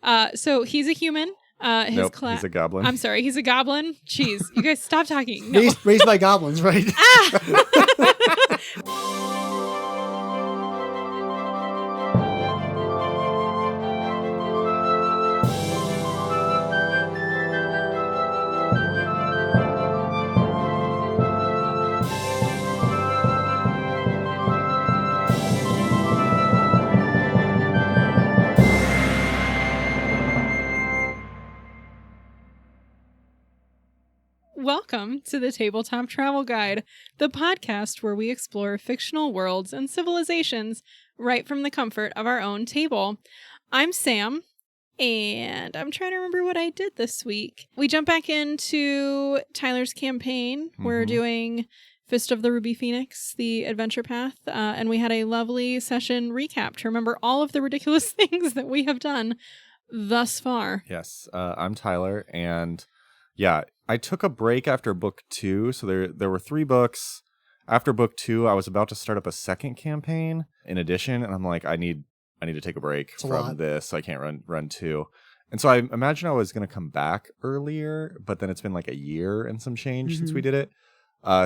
So he's a human. Nope, he's a goblin. I'm sorry, he's a goblin. Jeez, you guys stop talking. No. Raised by goblins, right? Welcome to the Tabletop Travel Guide, the podcast where we explore fictional worlds and civilizations right from the comfort of our own table. I'm Sam, and I'm trying to remember what I did this week. We jump back into Tyler's campaign. We're doing Fist of the Ruby Phoenix, the adventure path, and we had a lovely session recap to remember all of the ridiculous things that we have done thus far. Yes, I'm Tyler, and yeah, I took a break after book 2, so there were 3 books. After book 2, I was about to start up a second campaign in addition, and I'm like, I need to take a break from this. I can't run 2. And so I imagine I was going to come back earlier, but then it's been like a year and some change since we did it.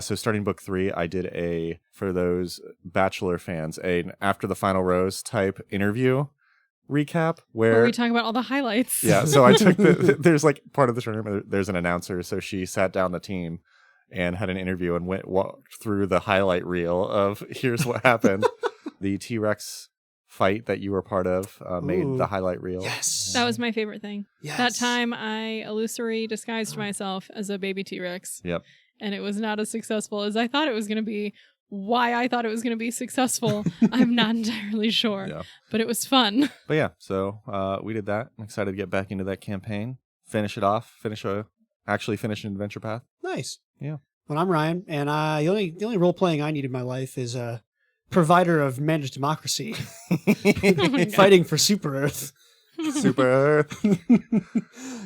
So starting book 3, I did for those Bachelor fans, an After the Final Rose type interview recap where we talk about all the highlights. Yeah, so I took there's like part of the tournament, there's an announcer, so she sat down the team and had an interview and walked through the highlight reel of here's what happened. The T-Rex fight that you were part of made the highlight reel. Yes. That was my favorite thing. Yes. That time I illusory disguised myself as a baby T-Rex. Yep. And it was not as successful as I thought it was going to be. Why I thought it was going to be successful, I'm not entirely sure. Yeah. But it was fun. But yeah, so we did that. I'm excited to get back into that campaign. Finish it off. Finish an adventure path. Nice. Yeah. Well, I'm Ryan, and the only role-playing I need in my life is a provider of managed democracy. Fighting for Super Earth. Super Earth.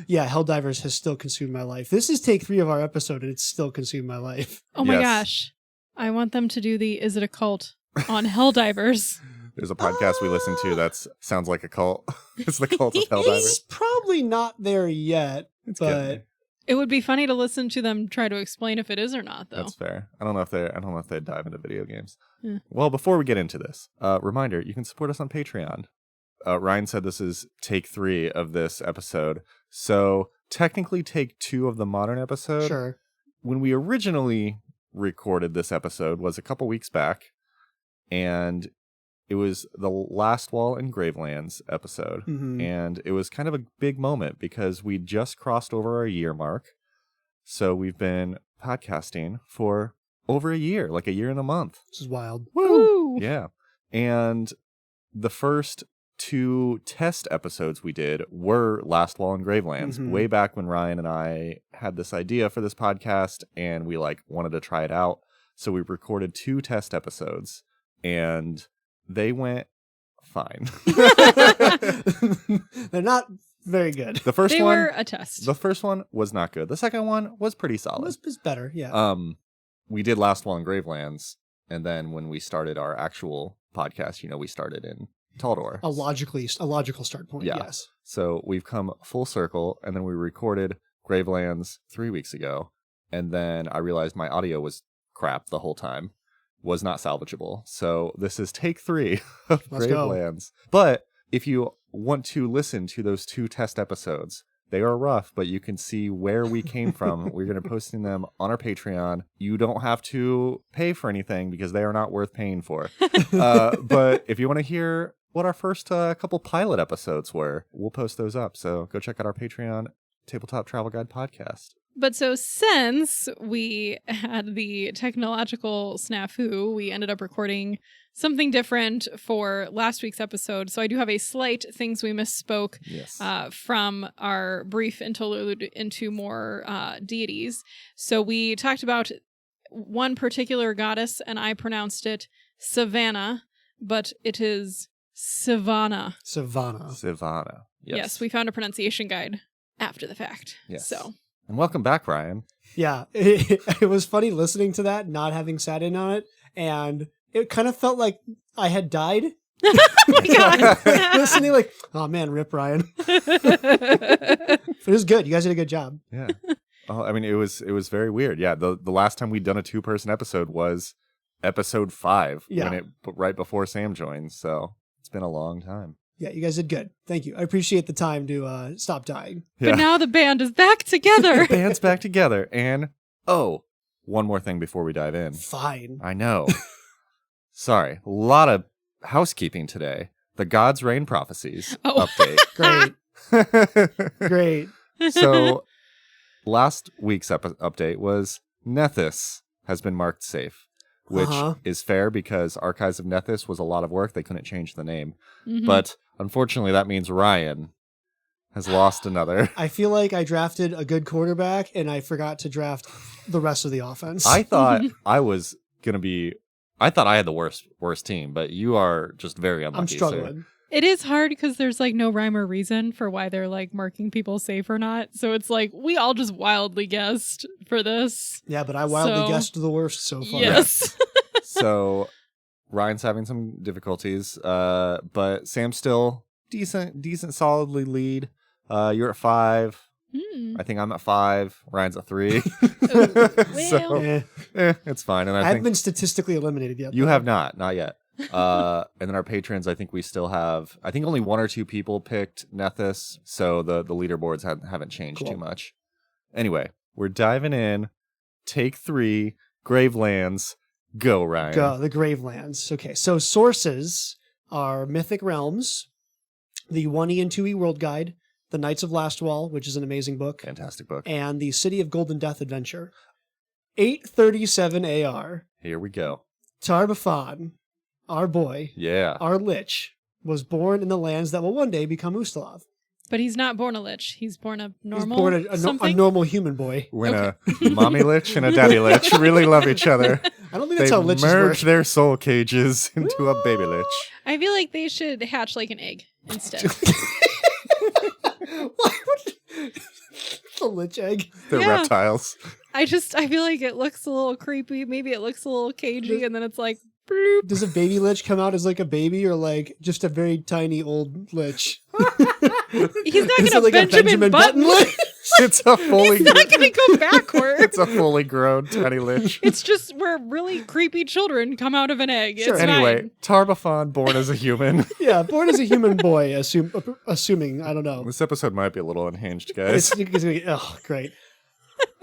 Yeah, Helldivers has still consumed my life. This is take 3 of our episode, and it's still consumed my life. Oh my gosh. I want them to do the Is It a Cult on Helldivers. There's a podcast we listen to that sounds like a cult. It's the Cult of Helldivers. It's probably not there yet, but it would be funny to listen to them try to explain if it is or not, though. That's fair. I don't know if they dive into video games. Yeah. Well, before we get into this, reminder, you can support us on Patreon. Ryan said this is take 3 of this episode. So technically take 2 of the modern episode. Sure. When we originally recorded this episode was a couple weeks back, and it was the Lastwall and Gravelands episode. And it was kind of a big moment because we just crossed over our year mark. So we've been podcasting for over a year, like a year and a month. This is wild. Woo! Yeah. And the first 2 test episodes we did were Lastwall and Gravelands, way back when Ryan and I had this idea for this podcast and we wanted to try it out. So we recorded 2 test episodes and they went fine. They're not very good. The first they one were a test. The first one was not good. The second one was pretty solid. It was better, yeah. We did Lastwall and Gravelands, and then when we started our actual podcast, we started in Taldor. A logical start point, yeah. Yes. So we've come full circle, and then we recorded Gravelands 3 weeks ago, and then I realized my audio was crap the whole time, was not salvageable. So this is take 3 of Gravelands. But if you want to listen to those 2 test episodes, they are rough, but you can see where we came from. We're going to be posting them on our Patreon. You don't have to pay for anything because they are not worth paying for. But if you want to hear what our first couple pilot episodes were, we'll post those up. So go check out our Patreon, Tabletop Travel Guide Podcast. But so since we had the technological snafu, we ended up recording something different for last week's episode. So I do have a slight things we misspoke from our brief interlude into more deities. So we talked about one particular goddess, and I pronounced it Savannah, but it is Savannah. Savannah. Yes, we found a pronunciation guide after the fact. Yes. So. And welcome back, Ryan. Yeah, it was funny listening to that, not having sat in on it, and it kind of felt like I had died Oh my god. Listening like, oh man, rip Ryan. It was good. You guys did a good job. Yeah. Oh, I mean, it was very weird. Yeah. The last time we'd done a 2-person episode was episode 5 right before Sam joined. So it's been a long time. Yeah, you guys did good. Thank you. I appreciate the time to stop dying. Yeah. But now the band is back together. The band's back together. And, one more thing before we dive in. Fine. I know. Sorry. A lot of housekeeping today. The God's Reign Prophecies update. Great. Great. So, last week's update was Nethys has been marked safe. Which is fair because Archives of Nethys was a lot of work. They couldn't change the name. Mm-hmm. But unfortunately, that means Ryan has lost another. I feel like I drafted a good quarterback and I forgot to draft the rest of the offense. I thought I had the worst team, but you are just very unlucky. I'm struggling. So. It is hard because there's like no rhyme or reason for why they're like marking people safe or not. So it's like we all just wildly guessed for this. Yeah, but I wildly guessed the worst so far. Yes. So Ryan's having some difficulties, but Sam's still decent, solidly lead. You're at 5. I think I'm at 5. Ryan's at 3. So it's fine. And I haven't been statistically eliminated yet. You have not yet. And then our patrons, I think we still have, I think only 1 or 2 people picked Nethys, so the leaderboards haven't changed too much. Anyway, we're diving in. Take 3, Gravelands. Go, Ryan. Go, the Gravelands. Okay, so sources are Mythic Realms, the 1E and 2E World Guide, the Knights of Lastwall, which is an amazing book. Fantastic book. And the City of Golden Death Adventure. 837 AR. Here we go. Baphon, our boy, our Lich, was born in the lands that will one day become Ustalav. But he's not born a Lich. He's born a normal He's born a normal human boy. When a mommy Lich and a daddy Lich really love each other. I don't think that's how Liches merge work. their soul cages into a baby Lich. I feel like they should hatch like an egg instead. The Lich egg. They're reptiles. I feel like it looks a little creepy. Maybe it looks a little cagey, and then it's like, bloop. Does a baby Lich come out as like a baby or like just a very tiny old Lich? He's not going to like Benjamin Button Lich. It's a fully. He's not going to go backwards. It's a fully grown tiny Lich. It's just where really creepy children come out of an egg. Sure. It's anyway, fine. Baphon, born as a human. Yeah, born as a human boy, assuming, I don't know. This episode might be a little unhinged, guys. Oh, great.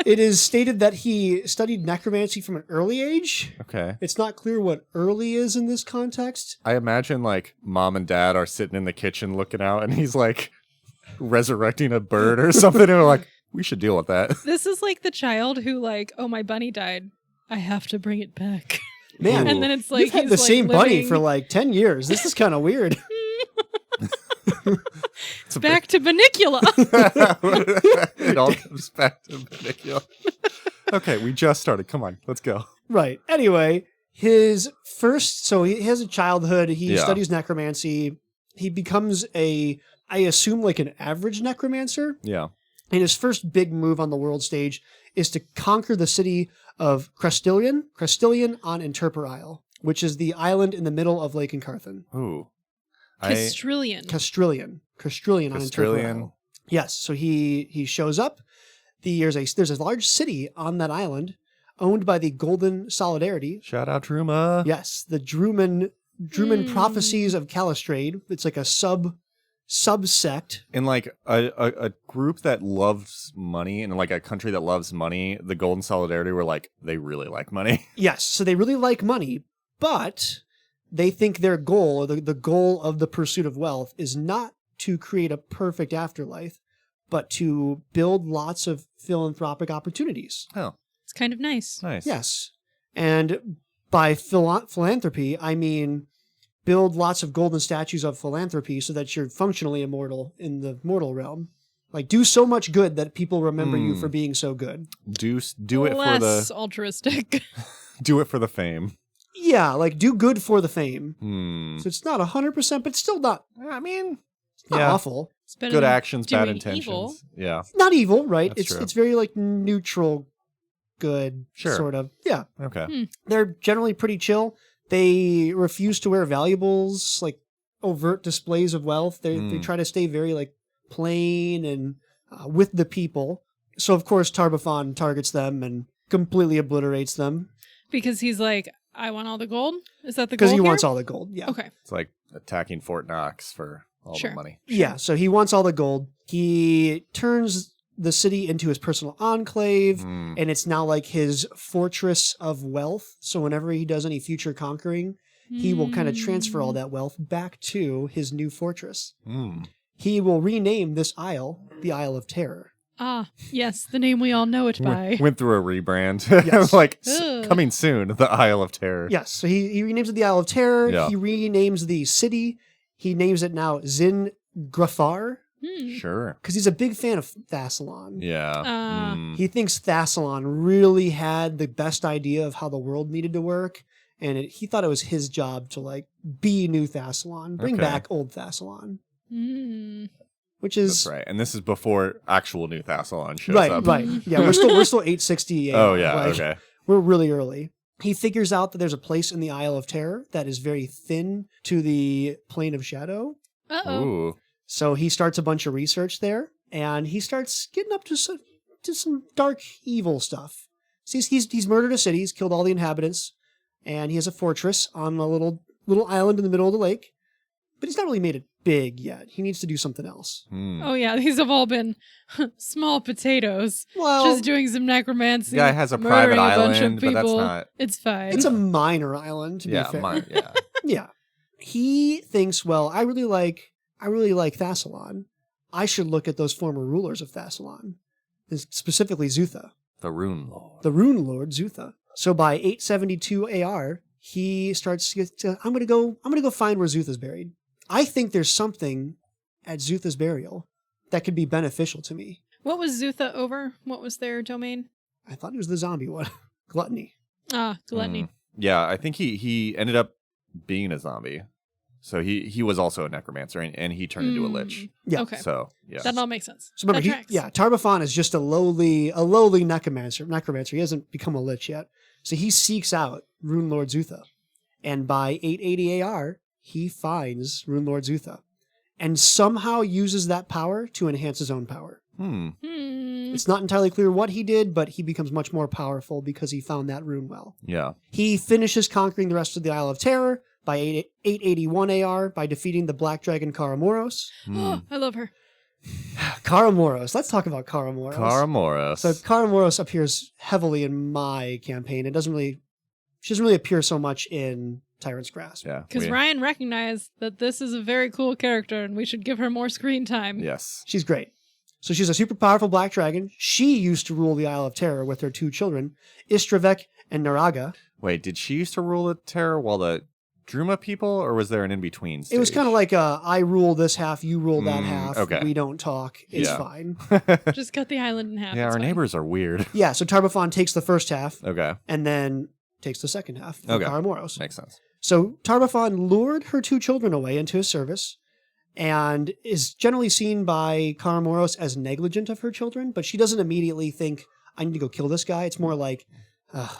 It is stated that he studied necromancy from an early age. Okay. It's not clear what early is in this context. I imagine like mom and dad are sitting in the kitchen looking out and he's like resurrecting a bird or something. And we're like, we should deal with that. This is like the child who like, oh, my bunny died. I have to bring it back. Man, and then it's like you've had the same bunny for like 10 years. This is kind of weird. It's back to Banicula. It all comes back to Banicula. Okay, we just started. Come on, let's go. Right. Anyway, he has a childhood. He studies necromancy. He becomes I assume like an average necromancer. Yeah. And his first big move on the world stage is to conquer the city of Crestilian on Interper Isle, which is the island in the middle of Lake Encarthan. Ooh. Castrilian on Interper Isle. Yes, so he shows up. There's a large city on that island owned by the Golden Solidarity. Shout out Druma. Yes, the Druman Prophecies of Calistrade. It's like a subsect. In like a group that loves money and like a country that loves money, the Golden Solidarity were like, they really like money. Yes, so they really like money, but they think their goal, or the goal of the pursuit of wealth, is not to create a perfect afterlife, but to build lots of philanthropic opportunities. Oh. It's kind of nice. Nice. Yes. And by philanthropy, I mean build lots of golden statues of philanthropy so that you're functionally immortal in the mortal realm. Like, do so much good that people remember you for being so good. Do it Less for the altruistic. Do it for the fame. Yeah, like do good for the fame. So it's not 100%, but still not. I mean, it's not awful. It's better good than actions, bad doing intentions. evil. Yeah, Not evil, right? That's true. It's very like neutral, good, sort of. Yeah, okay. they're generally pretty chill. They refuse to wear valuables like overt displays of wealth. They try to stay very like plain and with the people. So of course Tarbaphon targets them and completely obliterates them. Because he's like, I want all the gold? Is that the goal? Because he here? wants all the gold, yeah. Okay. It's like attacking Fort Knox for all Sure. the money. Yeah, so he wants all the gold. He turns the city into his personal enclave, and it's now like his fortress of wealth. So whenever he does any future conquering, he will kind of transfer all that wealth back to his new fortress. He will rename this isle the Isle of Terror. Ah, yes, the name we all know it by. Went through a rebrand. Yes. Like, Ugh. coming soon, the Isle of Terror. Yes, so he renames it the Isle of Terror. Yeah. He renames the city. He names it now Zin Grafar Sure. because he's a big fan of Thassalon. Yeah. He thinks Thassalon really had the best idea of how the world needed to work, and he thought it was his job to like be New Thassalon, bring Okay. back old Thassalon, Mm. which is That's right. And this is before actual New Thassalon shows right, up. right. Yeah, we're still 860. Oh, yeah. like, Okay. We're really early. He figures out that there's a place in the Isle of Terror that is very thin to the plane of shadow. Uh-oh. Ooh. So he starts a bunch of research there, and he starts getting up to some dark, evil stuff. So he's murdered a city, he's killed all the inhabitants, and he has a fortress on a little island in the middle of the lake. But he's not really made it big yet. He needs to do something else. Oh, yeah, these have all been small potatoes. Well, Just doing some necromancy. Yeah, it has a murdering private a bunch of island, but that's people. not. It's fine. it's a minor island, to be fair. Yeah. Yeah. He thinks, well, I really like Thassalon. I should look at those former rulers of Thassalon, and specifically Zutha, The Rune Lord. the Rune Lord Zutha. So by 872 AR, he starts to, I'm gonna go find where Zutha's buried. I think there's something at Zutha's burial that could be beneficial to me. What was Zutha over? What was their domain? I thought it was the zombie one. Gluttony. Ah, gluttony. Yeah, I think he ended up being a zombie. So he was also a necromancer, and he turned into a lich. Yeah. Okay. So, yeah. That all makes sense. So remember, That tracks. Tarbaphon is just a lowly necromancer. He hasn't become a lich yet. So he seeks out Rune Lord Zutha. And by 880 AR, he finds Rune Lord Zutha. And somehow uses that power to enhance his own power. It's not entirely clear what he did, but he becomes much more powerful because he found that rune well. Yeah. He finishes conquering the rest of the Isle of Terror by 881 AR by defeating the Black Dragon Karamoros. Oh, I love her. Karamoros. Let's talk about Karamoros. Karamoros. So Karamoros appears heavily in my campaign. She doesn't really appear so much in Tyrant's Grasp. Yeah. Because Ryan recognized that this is a very cool character and we should give her more screen time. Yes. She's great. So she's a super powerful black dragon. She used to rule the Isle of Terror with her two children, Istravek and Naraga. Wait, did she used to rule the Terror while the Druma people, or was there an in-between stage? It was kind of like I rule this half, you rule that half. okay. We don't talk. It's Yeah. fine. Just cut the island in half. Yeah, it's our fine. neighbors are weird. Yeah, so Tarbaphon takes the first half Okay. and then takes the second half from Okay. Karamoros. Makes sense. So Tarbaphon lured her two children away into his service and is generally seen by Karamoros as negligent of her children, but she doesn't immediately think, I need to go kill this guy. It's more like,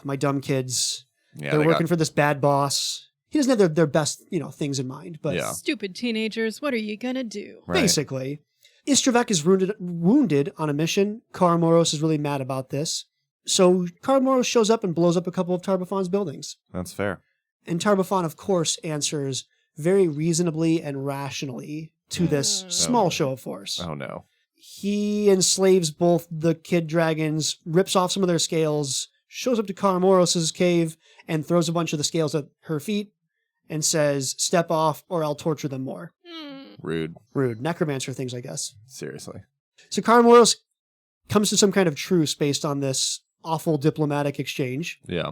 my dumb kids, Yeah, they're they working for this bad boss. He doesn't have their best, things in mind, but Yeah. Stupid teenagers, what are you gonna do? Right. basically, Istravek is wounded on a mission. Karamoros is really mad about this. So Karamoros shows up and blows up a couple of Tarbaphon's buildings. That's fair. And Tarbaphon, of course, answers very reasonably and rationally to this small show of force. Oh no. He enslaves both the kid dragons, rips off some of their scales, shows up to Karamoros' cave, and throws a bunch of the scales at her feet and says, step off or I'll torture them more. Rude. Rude. Necromancer things, I guess. Seriously. So Karamoros comes to some kind of truce based on this awful diplomatic exchange. Yeah.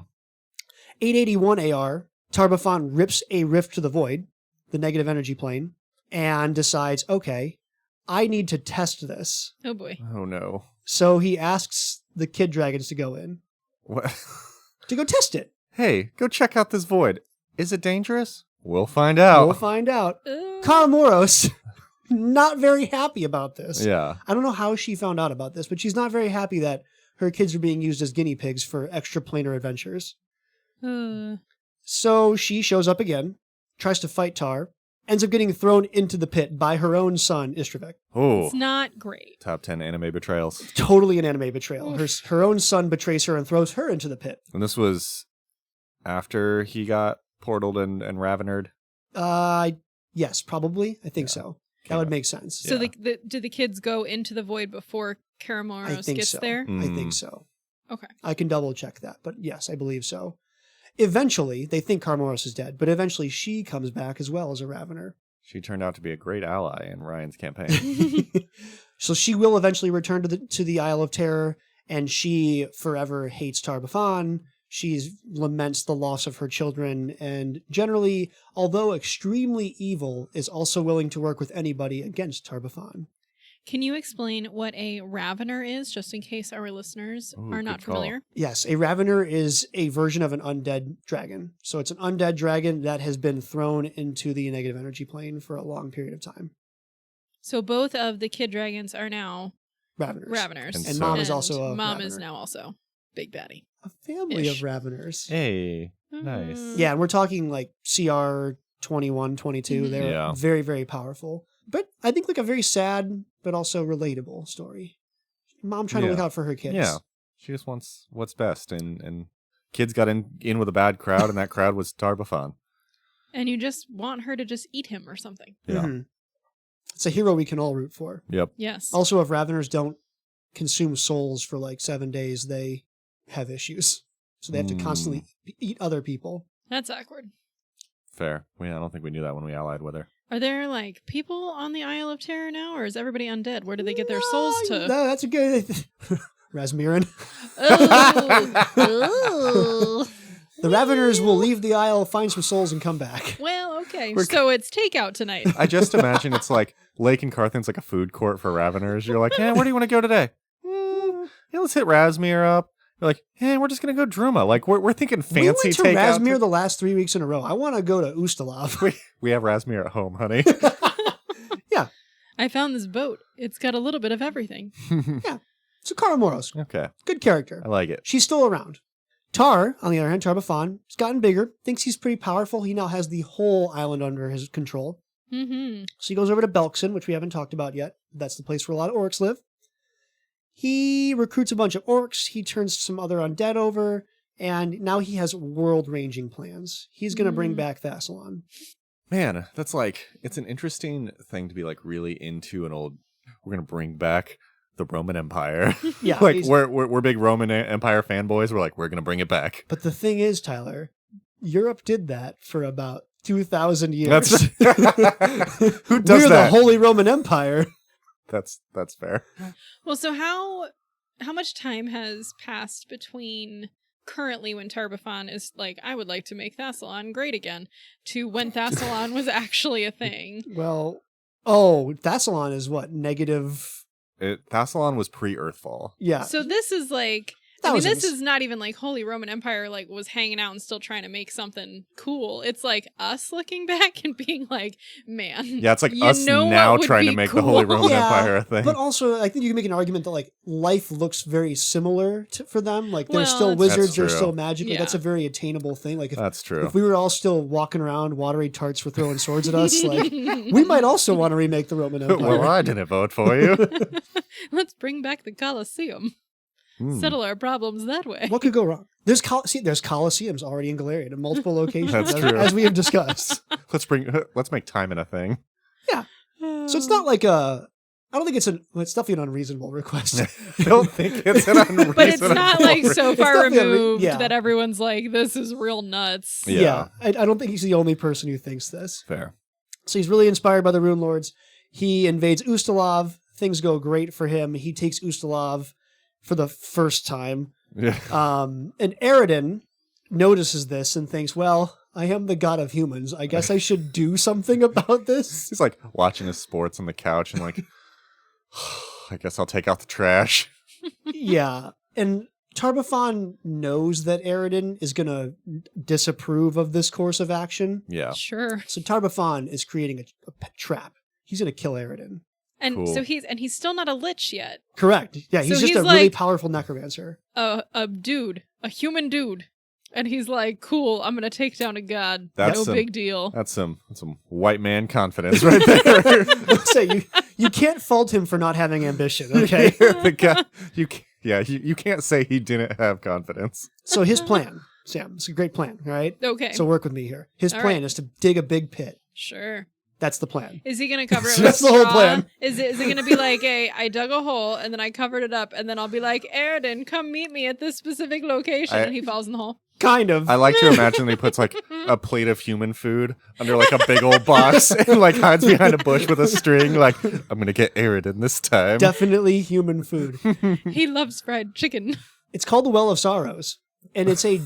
881 AR, Tarbaphon rips a rift to the void, the negative energy plane, and decides, okay, I need to test this. Oh boy. Oh no. So he asks the kid dragons to go in, What? to go test it. Hey, go check out this void. Is it dangerous? We'll find out. We'll find out. Karamoros, not very happy about this. Yeah. I don't know how she found out about this, but she's not very happy that her kids are being used as guinea pigs for extraplanar adventures. So she shows up again, tries to fight Tar, ends up getting thrown into the pit by her own son, Istravik. Oh, It's not great. top 10 anime betrayals. Totally an anime betrayal. Her own son betrays her and throws her into the pit. And this was after he got portaled and Ravenered. Yes, probably. I think so. That would make sense. So do the kids go into the void before Karamoros gets so. there? I think so. Okay. I can double check that, but yes, I believe so. Eventually, they think Karamoros is dead, but eventually she comes back as well as a Ravener. She turned out to be a great ally in Ryan's campaign. So she will eventually return to the Isle of Terror, and she forever hates Tar-Baphon. She laments the loss of her children, and generally, although extremely evil, is also willing to work with anybody against Tar-Baphon. Can you explain what a Ravener is, just in case our listeners are not familiar? Yes, a Ravener is a version of an undead dragon. So it's an undead dragon that has been thrown into the negative energy plane for a long period of time. So both of the kid dragons are now Raveners. And Mom is also a Mom Ravener. is now also Big Baddie. A family Ish. of Raveners. Hey, nice. Yeah, and we're talking like CR 21, 22. They're very, very powerful. But I think like a very sad, but also relatable story. Mom trying to look out for her kids. Yeah. She just wants what's best. And kids got in with a bad crowd, and that crowd was Tar-Baphon. And you just want her to just eat him or something. Yeah. Mm-hmm. It's a hero we can all root for. Yep. Yes. Also, if Raveners don't consume souls for like 7 days, they have issues. So they have to constantly eat other people. That's awkward. Fair. I don't think we knew that when we allied with her. Are there like people on the Isle of Terror now, or is everybody undead? Where do they get their souls to? No, that's a good... Rasmirin. Oh. The Raveners will leave the Isle, find some souls, and come back. Well, okay. So it's takeout tonight. I just imagine it's like Lake and Carthan's like a food court for Raveners. You're like, hey, where do you want to go today? Yeah, let's hit Rasmir up. You're like, hey, we're just going to go Druma. Like, we're thinking fancy We went to takeout. Rasmir the last 3 weeks in a row. I want to go to Ustalav. We have Rasmir at home, honey. Yeah. I found this boat. It's got a little bit of everything. Yeah. So Karamoros. Okay. Good character. I like it. She's still around. Tar, on the other hand, Tar-Baphon, has gotten bigger, thinks he's pretty powerful. He now has the whole island under his control. Mm-hmm. So he goes over to Belkson, which we haven't talked about yet. That's the place where a lot of orcs live. He recruits a bunch of orcs. He turns some other undead over. And now he has world-ranging plans. He's going to bring back Thassalon. Man, that's like, it's an interesting thing to be like really into an old, we're going to bring back the Roman Empire. Yeah. Like we're big Roman Empire fanboys. We're like, we're going to bring it back. But the thing is, Tyler, Europe did that for about 2,000 years. Who does We're that? the Holy Roman Empire. That's fair. Well, so how much time has passed between currently when Tar-Baphon is like, I would like to make Thassalon great again, to when Thassalon was actually a thing? Well, Thassalon is what? Negative... Thassalon was pre-Earthfall. Yeah. So this is like, this is not even like Holy Roman Empire like was hanging out and still trying to make something cool. It's like us looking back and being like, man. Yeah, it's like us now trying to make the Holy Roman Empire a thing. But also, I think you can make an argument that like life looks very similar for them. Like they're still that's wizards, they're true. still magic. Like, Yeah. that's a very attainable thing. Like That's true. if we were all still walking around, watery tarts for throwing swords at us, like we might also want to remake the Roman Empire. Well, I didn't vote for you. Let's bring back the Colosseum. Settle our problems that way. What could go wrong? There's Colosseums already in Golarion in multiple locations, That's true. as we have discussed. Let's make time in a thing. Yeah. So it's not like I don't think it's definitely an unreasonable request. I don't think it's an unreasonable. But it's not like so far definitely removed yeah. that everyone's like, this is real nuts. Yeah. I don't think he's the only person who thinks this. Fair. So he's really inspired by the Rune Lords. He invades Ustalav. Things go great for him. He takes Ustalav for the first time. Yeah. And Eridan notices this and thinks, well, I am the god of humans. I guess I should do something about this. He's like watching his sports on the couch and like, I guess I'll take out the trash. Yeah. And Tar-Baphon knows that Eridan is going to disapprove of this course of action. Yeah. Sure. So Tar-Baphon is creating a trap. He's going to kill Eridan. And Cool. so he's still not a lich yet. Correct. Yeah, he's So just he's a really like- powerful necromancer. A dude. A human dude. And he's like, cool, I'm going to take down a god. That's no some- big deal. That's some white man confidence right there. Let's say you can't fault him for not having ambition, okay? The guy, you can't say he didn't have confidence. So his plan, Sam, it's a great plan, all right? Okay. So work with me here. His All plan right. is to dig a big pit. Sure. That's the plan. Is he going to cover it with That's the whole straw? plan. Is it going to be like, I dug a hole and then I covered it up and then I'll be like, Aridin, come meet me at this specific location. And he falls in the hole. Kind of. I like to imagine he puts like a plate of human food under like a big old box and like hides behind a bush with a string. Like, I'm gonna get Aridin this time. Definitely human food. He loves fried chicken. It's called the Well of Sorrows, and it's a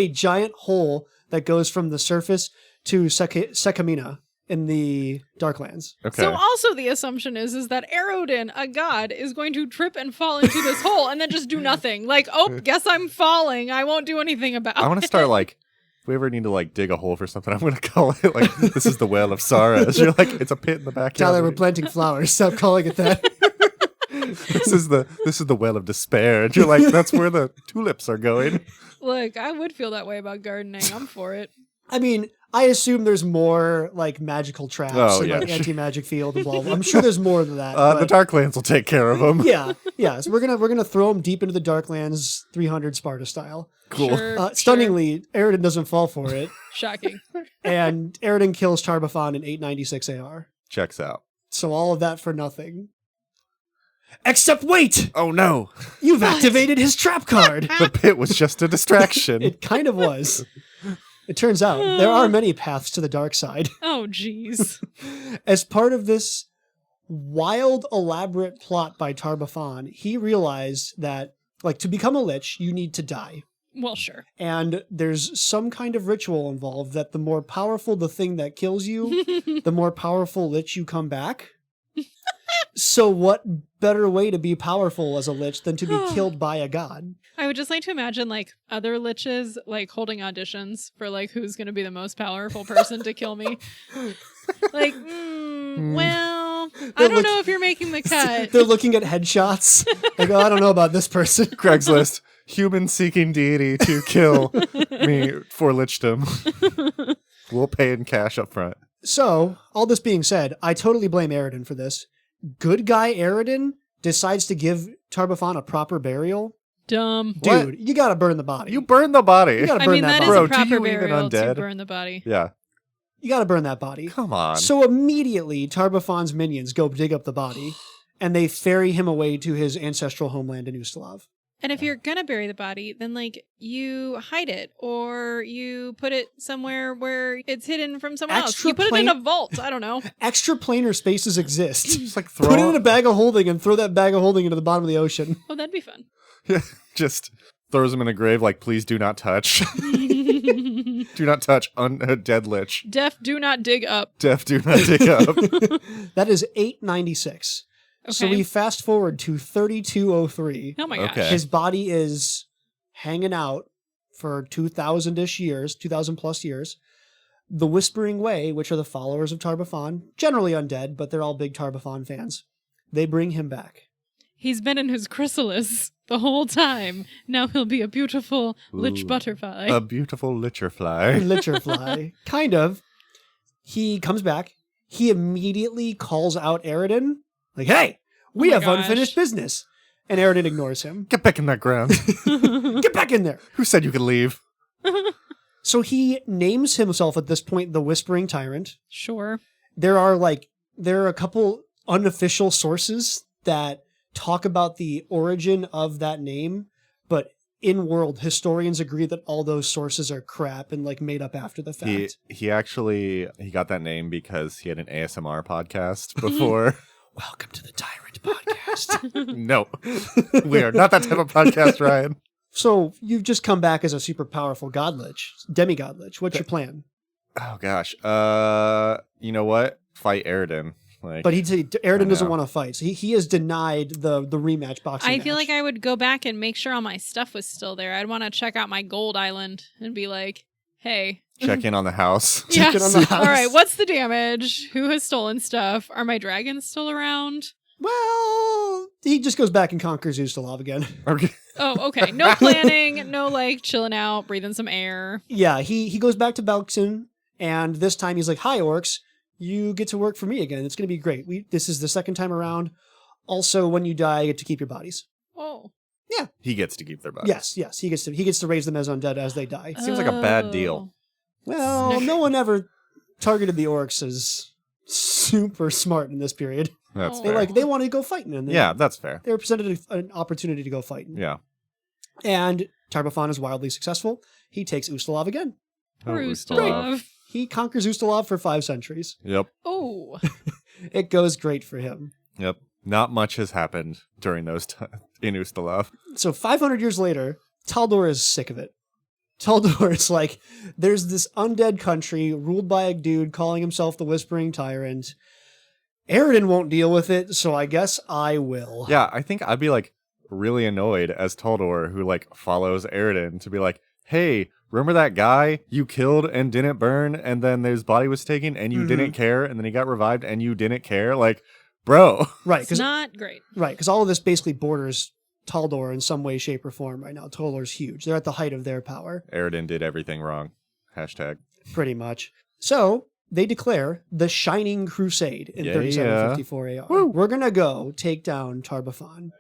giant hole that goes from the surface to Sekamina in the Darklands. Okay. So also the assumption is that Arodin, a god, is going to trip and fall into this hole and then just do nothing. Like, oh, guess I'm falling. I won't do anything about it. I want to start like, if we ever need to like dig a hole for something, I'm gonna call it like this is the Well of Sorrows. You're like, it's a pit in the backyard. Tyler, we're planting flowers. Stop calling it that. This is the Well of Despair. And you're like, that's where the tulips are going. Look, I would feel that way about gardening. I'm for it. I mean, I assume there's more like magical traps and like anti-magic field and blah blah. I'm sure there's more than that. The Darklands will take care of them. Yeah. So we're gonna throw them deep into the Darklands, 300 Sparta style. Cool. Sure, Stunningly, Aridin doesn't fall for it, Shocking. and Aridin kills Baphon in 896 AR. Checks out. So all of that for nothing. Except wait! Oh no! You've activated his trap card! The pit was just a distraction. It kind of was. It turns out there are many paths to the dark side. Oh, jeez. As part of this wild, elaborate plot by Baphon, he realized that, like, to become a lich, you need to die. Well, sure. And there's some kind of ritual involved that the more powerful the thing that kills you, the more powerful lich you come back. So what better way to be powerful as a lich than to be killed by a god? I would just like to imagine like other liches like holding auditions for like who's going to be the most powerful person to kill me. Like, well, I don't know if you're making the cut. They're looking at headshots. Like, oh, I don't know about this person. Craigslist. Human seeking deity to kill me for lichdom. We'll pay in cash up front. So, all this being said, I totally blame Aridin for this. Good guy Aridin decides to give Baphon a proper burial. Dumb. Dude, What? you gotta burn the body. You burned the body. You gotta I burn mean, that that body. is Bro, a do proper you even burial to undead? burn the body. Yeah. You gotta burn that body. Come on. So immediately, Baphon's minions go dig up the body, and they ferry him away to his ancestral homeland in Ustalav. And if you're gonna bury the body, then like you hide it or you put it somewhere where it's hidden from someone else. Extra You put it in plain- a vault. I don't know. Extra planar spaces exist. just like Put it in a bag of holding and throw that bag of holding into the bottom of the ocean. Oh, that'd be fun. just throws him in a grave like, please do not touch. Do not touch dead lich. Deaf, do not dig up. Deaf, do not dig up. That is 896. So Okay. we fast forward to 3203. Oh my gosh. Okay. His body is hanging out for 2,000-ish years, 2,000 plus years. The Whispering Way, which are the followers of Baphon, generally undead, but they're all big Baphon fans, they bring him back. He's been in his chrysalis the whole time. Now he'll be a beautiful lich Ooh. butterfly. A beautiful licherfly. Licherfly. Kind of. He comes back. He immediately calls out Aridin. Like, hey, we my have gosh. unfinished business. And Aridin ignores him. Get back in that ground. Get back in there. Who said you could leave? So he names himself at this point the Whispering Tyrant. Sure. There are a couple unofficial sources that talk about the origin of that name, but in-world historians agree that all those sources are crap and like made up after the fact. He actually got that name because he had an ASMR podcast before. Welcome to the Tyrant Podcast. No, we are not that type of podcast, Ryan. So you've just come back as a super powerful god lich, demigod lich. What's your plan? Oh gosh. You know what? Fight Aridin. Like, But Aridin doesn't know. want to fight. So he has denied the rematch boxing I feel match. like I would go back and make sure all my stuff was still there. I'd want to check out my gold island and be like, hey. check in on the house. Check in on the house. All right, what's the damage? Who has stolen stuff? Are my dragons still around? Well, he just goes back and conquers Ustalav again. Okay. Oh, okay. No planning, no like chilling out, breathing some air. Yeah, he goes back to Belkson, and this time he's like, "Hi, orcs, you get to work for me again. It's going to be great. This is the second time around. Also, when you die, you get to keep your bodies." Oh. Yeah. He gets to keep their bodies. Yes. He gets to raise them as undead as they die. Seems like a bad deal. Well, no one ever targeted the orcs as super smart in this period. That's Oh. fair. They wanted to go fighting, and Yeah, that's fair. they were presented an opportunity to go fighting. Yeah. And Tar-Baphon is wildly successful. He takes Ustalav again. Poor Oh, Ustalav. He conquers Ustalav for 5 centuries. Yep. Oh. It goes great for him. Yep. Not much has happened during those times in Ustalav. So 500 years later, Taldor is sick of it. Taldor is like, there's this undead country ruled by a dude calling himself the Whispering Tyrant. Aridin won't deal with it, so I guess I will. Yeah, I think I'd be like really annoyed as Taldor, who like follows Aridin, to be like, hey, remember that guy you killed and didn't burn, and then his body was taken and you didn't care, and then he got revived and you didn't care? Like, bro. Right, It's because not great. all of this basically borders Taldor in some way, shape, or form right now. Taldor's huge. They're at the height of their power, Aridin did everything wrong. Hashtag. pretty much. So they declare the Shining Crusade in Yeah, 3754 AR. Woo. We're going to go take down Tar-Baphon.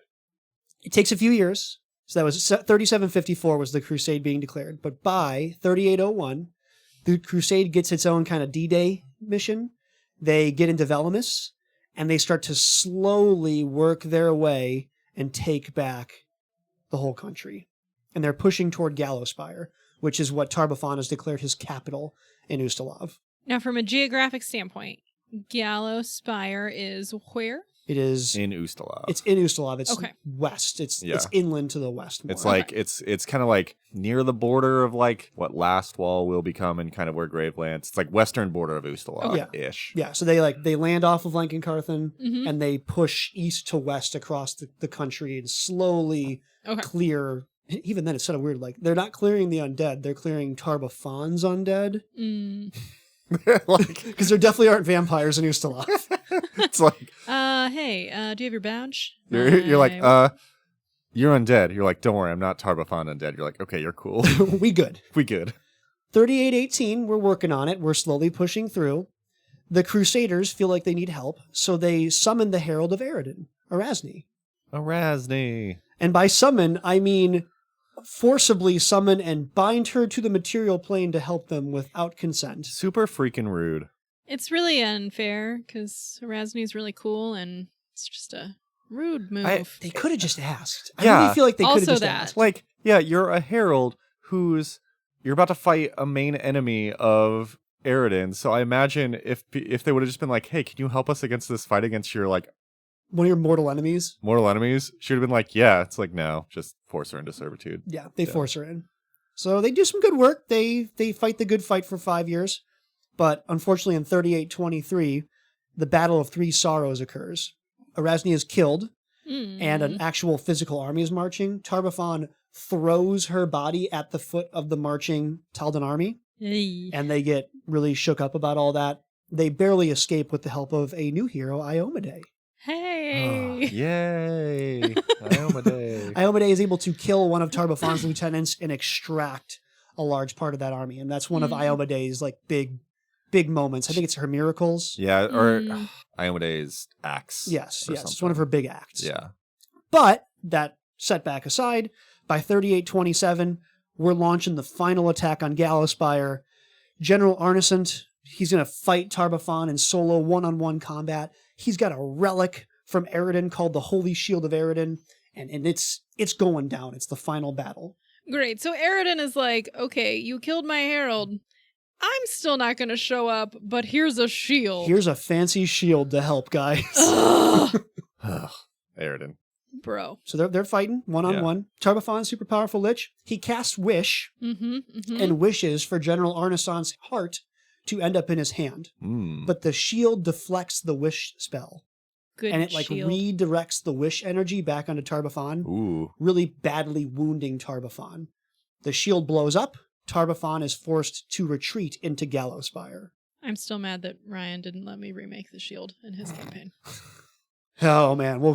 It takes a few years. So that was 3754 was the crusade being declared. But by 3801, the crusade gets its own kind of D-Day mission. They get into Velamis, and they start to slowly work their way and take back the whole country. And they're pushing toward Gallowspire, which is what Tar-Baphon has declared his capital in Ustalav. Now, from a geographic standpoint, Gallowspire is where? It is... In Ustalav. It's in Ustalav. It's Okay. west. It's Yeah. inland to the west. More. It's like it's kind of like near the border of like what Lastwall will become and kind of where Gravelands. It's like western border of Ustalav ish. Yeah, so they land off of Lankenkarthen Mhm. and they push east to west across the country and slowly Okay. clear. Even then, it's sort of weird. Like they're not clearing the undead; they're clearing Tar-Baphon's undead Mm. Like because there definitely aren't vampires in Ustalav. it's like Hey, do you have your badge? you're like I- you're undead. You're like, don't worry, I'm not Tar-Baphon undead. You're like, okay, you're cool. We good. We good. 3818, we're working on it. We're slowly pushing through. The Crusaders feel like they need help, so they summon the Herald of Aridin, Erasni. Erasni. And by summon, I mean forcibly summon and bind her to the material plane to help them without consent. Super freaking rude. It's really unfair because Erasni's really cool and it's just a rude move. They could have just asked. I Yeah. really feel like they could have Also just that. asked. Like, yeah, you're a herald you're about to fight a main enemy of Aridin. So I imagine if they would have just been like, hey, can you help us against this fight against your like One of your mortal enemies. mortal enemies, she would have been like, yeah. It's like, no, just force her into servitude. Yeah, they force her in. So they do some good work. They fight the good fight for 5 years. But unfortunately, in 3823, the Battle of Three Sorrows occurs. Erasni is killed, and an actual physical army is marching. Tar-Baphon throws her body at the foot of the marching Taldan army, Hey. and they get really shook up about all that. They barely escape with the help of a new hero, Iomade. Hey. Yay. Iomade. Iomade is able to kill one of Tar-Baphon's lieutenants and extract a large part of that army, and that's one of Iomade's like big moments. I think it's her miracles. Yeah, or Iomade's axe. Yes, or it's something. one of her big acts. Yeah. But that setback aside, by 3827, we're launching the final attack on Gallowspire. General Arnesant, he's going to fight Tar-Baphon in solo one-on-one combat. He's got a relic from Aridin called the Holy Shield of Aridin, and it's going down. It's the final battle. Great. So Aridin is like, okay, you killed my herald. I'm still not going to show up, but here's a shield. Here's a fancy shield to help, guys. Ugh. Aridin. Bro. So they're fighting one-on-one. Tar-Baphon, super powerful lich. He casts Wish and wishes for General Arnesant's heart to end up in his hand. But the shield deflects the wish spell. Good And it like shield. redirects the wish energy back onto Tar-Baphon, Ooh. really badly wounding Tar-Baphon. The shield blows up. Tar-Baphon is forced to retreat into Gallowspire. I'm still mad that Ryan didn't let me remake the shield in his campaign. Oh man, we'll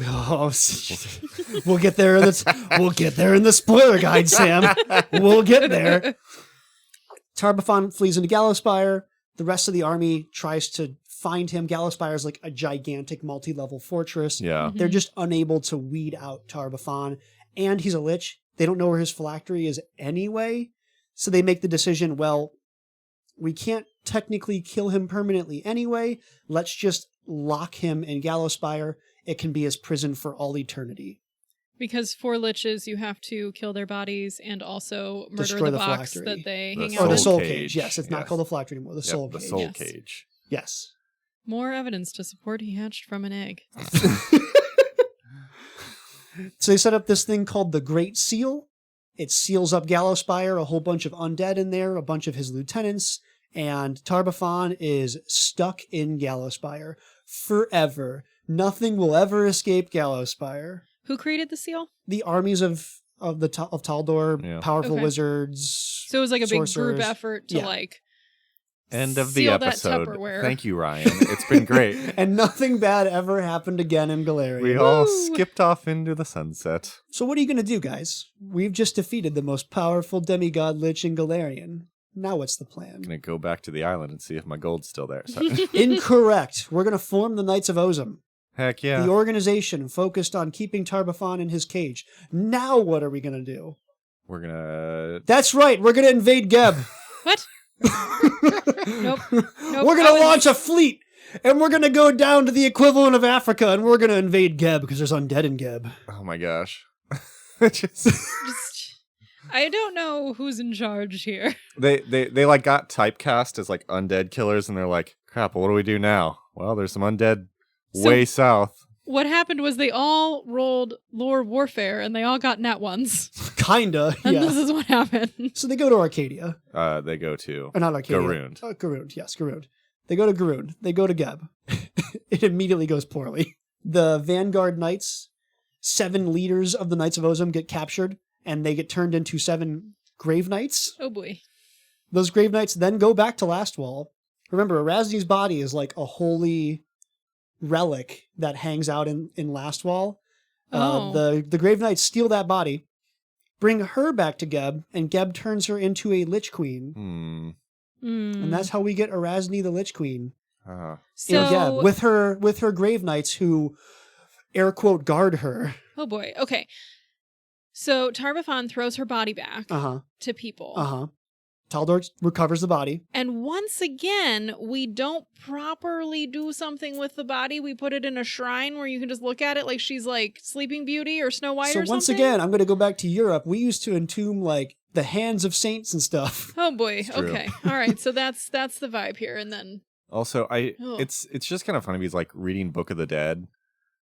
get there in the spoiler guide, Sam. We'll get there. Tar-Baphon flees into Gallowspire. The rest of the army tries to find him. Gallowspire is like a gigantic multi-level fortress. Yeah. They're just unable to weed out Tar-Baphon, and he's a lich. They don't know where his phylactery is anyway, so they make the decision, well, we can't technically kill him permanently anyway. Let's just lock him in Gallowspire. It can be his prison for all eternity. Because for liches, you have to kill their bodies and also murder Destroy the the box phylactery. that they The hang Or out the in. soul cage. cage. Yes, it's not called the phylactery anymore. The soul the cage. soul Yes. cage. Yes. More evidence to support he hatched from an egg. So they set up this thing called the Great Seal. It seals up Gallowspire, a whole bunch of undead in there, a bunch of his lieutenants, and Tar-Baphon is stuck in Gallowspire forever. Nothing will ever escape Gallowspire. Who created the seal? The armies of Taldor, Yeah. powerful Okay. wizards. So it was like a big group sorcerers. effort to Yeah. like End of the seal that episode. Tupperware. Thank you, Ryan. It's been great. And nothing bad ever happened again in Golarion. We all Woo! skipped off into the sunset. So what are you going to do, guys? We've just defeated the most powerful demigod lich in Golarion. Now what's the plan? I'm gonna go back to the island and see if my gold's still there. Sorry. Incorrect. We're going to form the Knights of Ozum. Heck yeah. The organization focused on keeping Tar-Baphon in his cage. Now what are we going to do? We're gonna. That's right. We're going to invade Geb. What? Nope. We're going to launch a fleet. And we're going to go down to the equivalent of Africa. And we're going to invade Geb because there's undead in Geb. Oh my gosh. Just, I don't know who's in charge here. They like got typecast as like undead killers, and they're like, crap, what do we do now? Well, there's some undead way south. What happened was they all rolled lore warfare and they all got nat ones. Kinda, And yeah. this is what happened. So they go to Arcadia. They go to Or not Arcadia. Garund. Garund, yes, Garund. They go to Garund. They go to Geb. It immediately goes poorly. The Vanguard Knights, 7 leaders of the Knights of Ozum get captured, and they get turned into 7 Grave Knights. Oh boy. Those Grave Knights then go back to Lastwall. Remember, Erasni's body is like a holy relic that hangs out in Lastwall. Oh. The Grave Knights steal that body, bring her back to Geb, and Geb turns her into a Lich Queen. And that's how we get Erasni the Lich Queen in Geb, So, with her Grave Knights who air quote guard her. oh boy. Okay. So Tar-Baphon throws her body back Uh-huh. to people. Uh-huh. Taldor recovers the body. And once again, we don't properly do something with the body. We put it in a shrine where you can just look at it like she's like Sleeping Beauty or Snow White So or something. once again, I'm going to go back to Europe. We used to entomb like the hands of saints and stuff. Oh boy. It's true. Okay. All right. So that's the vibe here. And then Also, Ugh. it's just kind of funny because like reading Book of the Dead,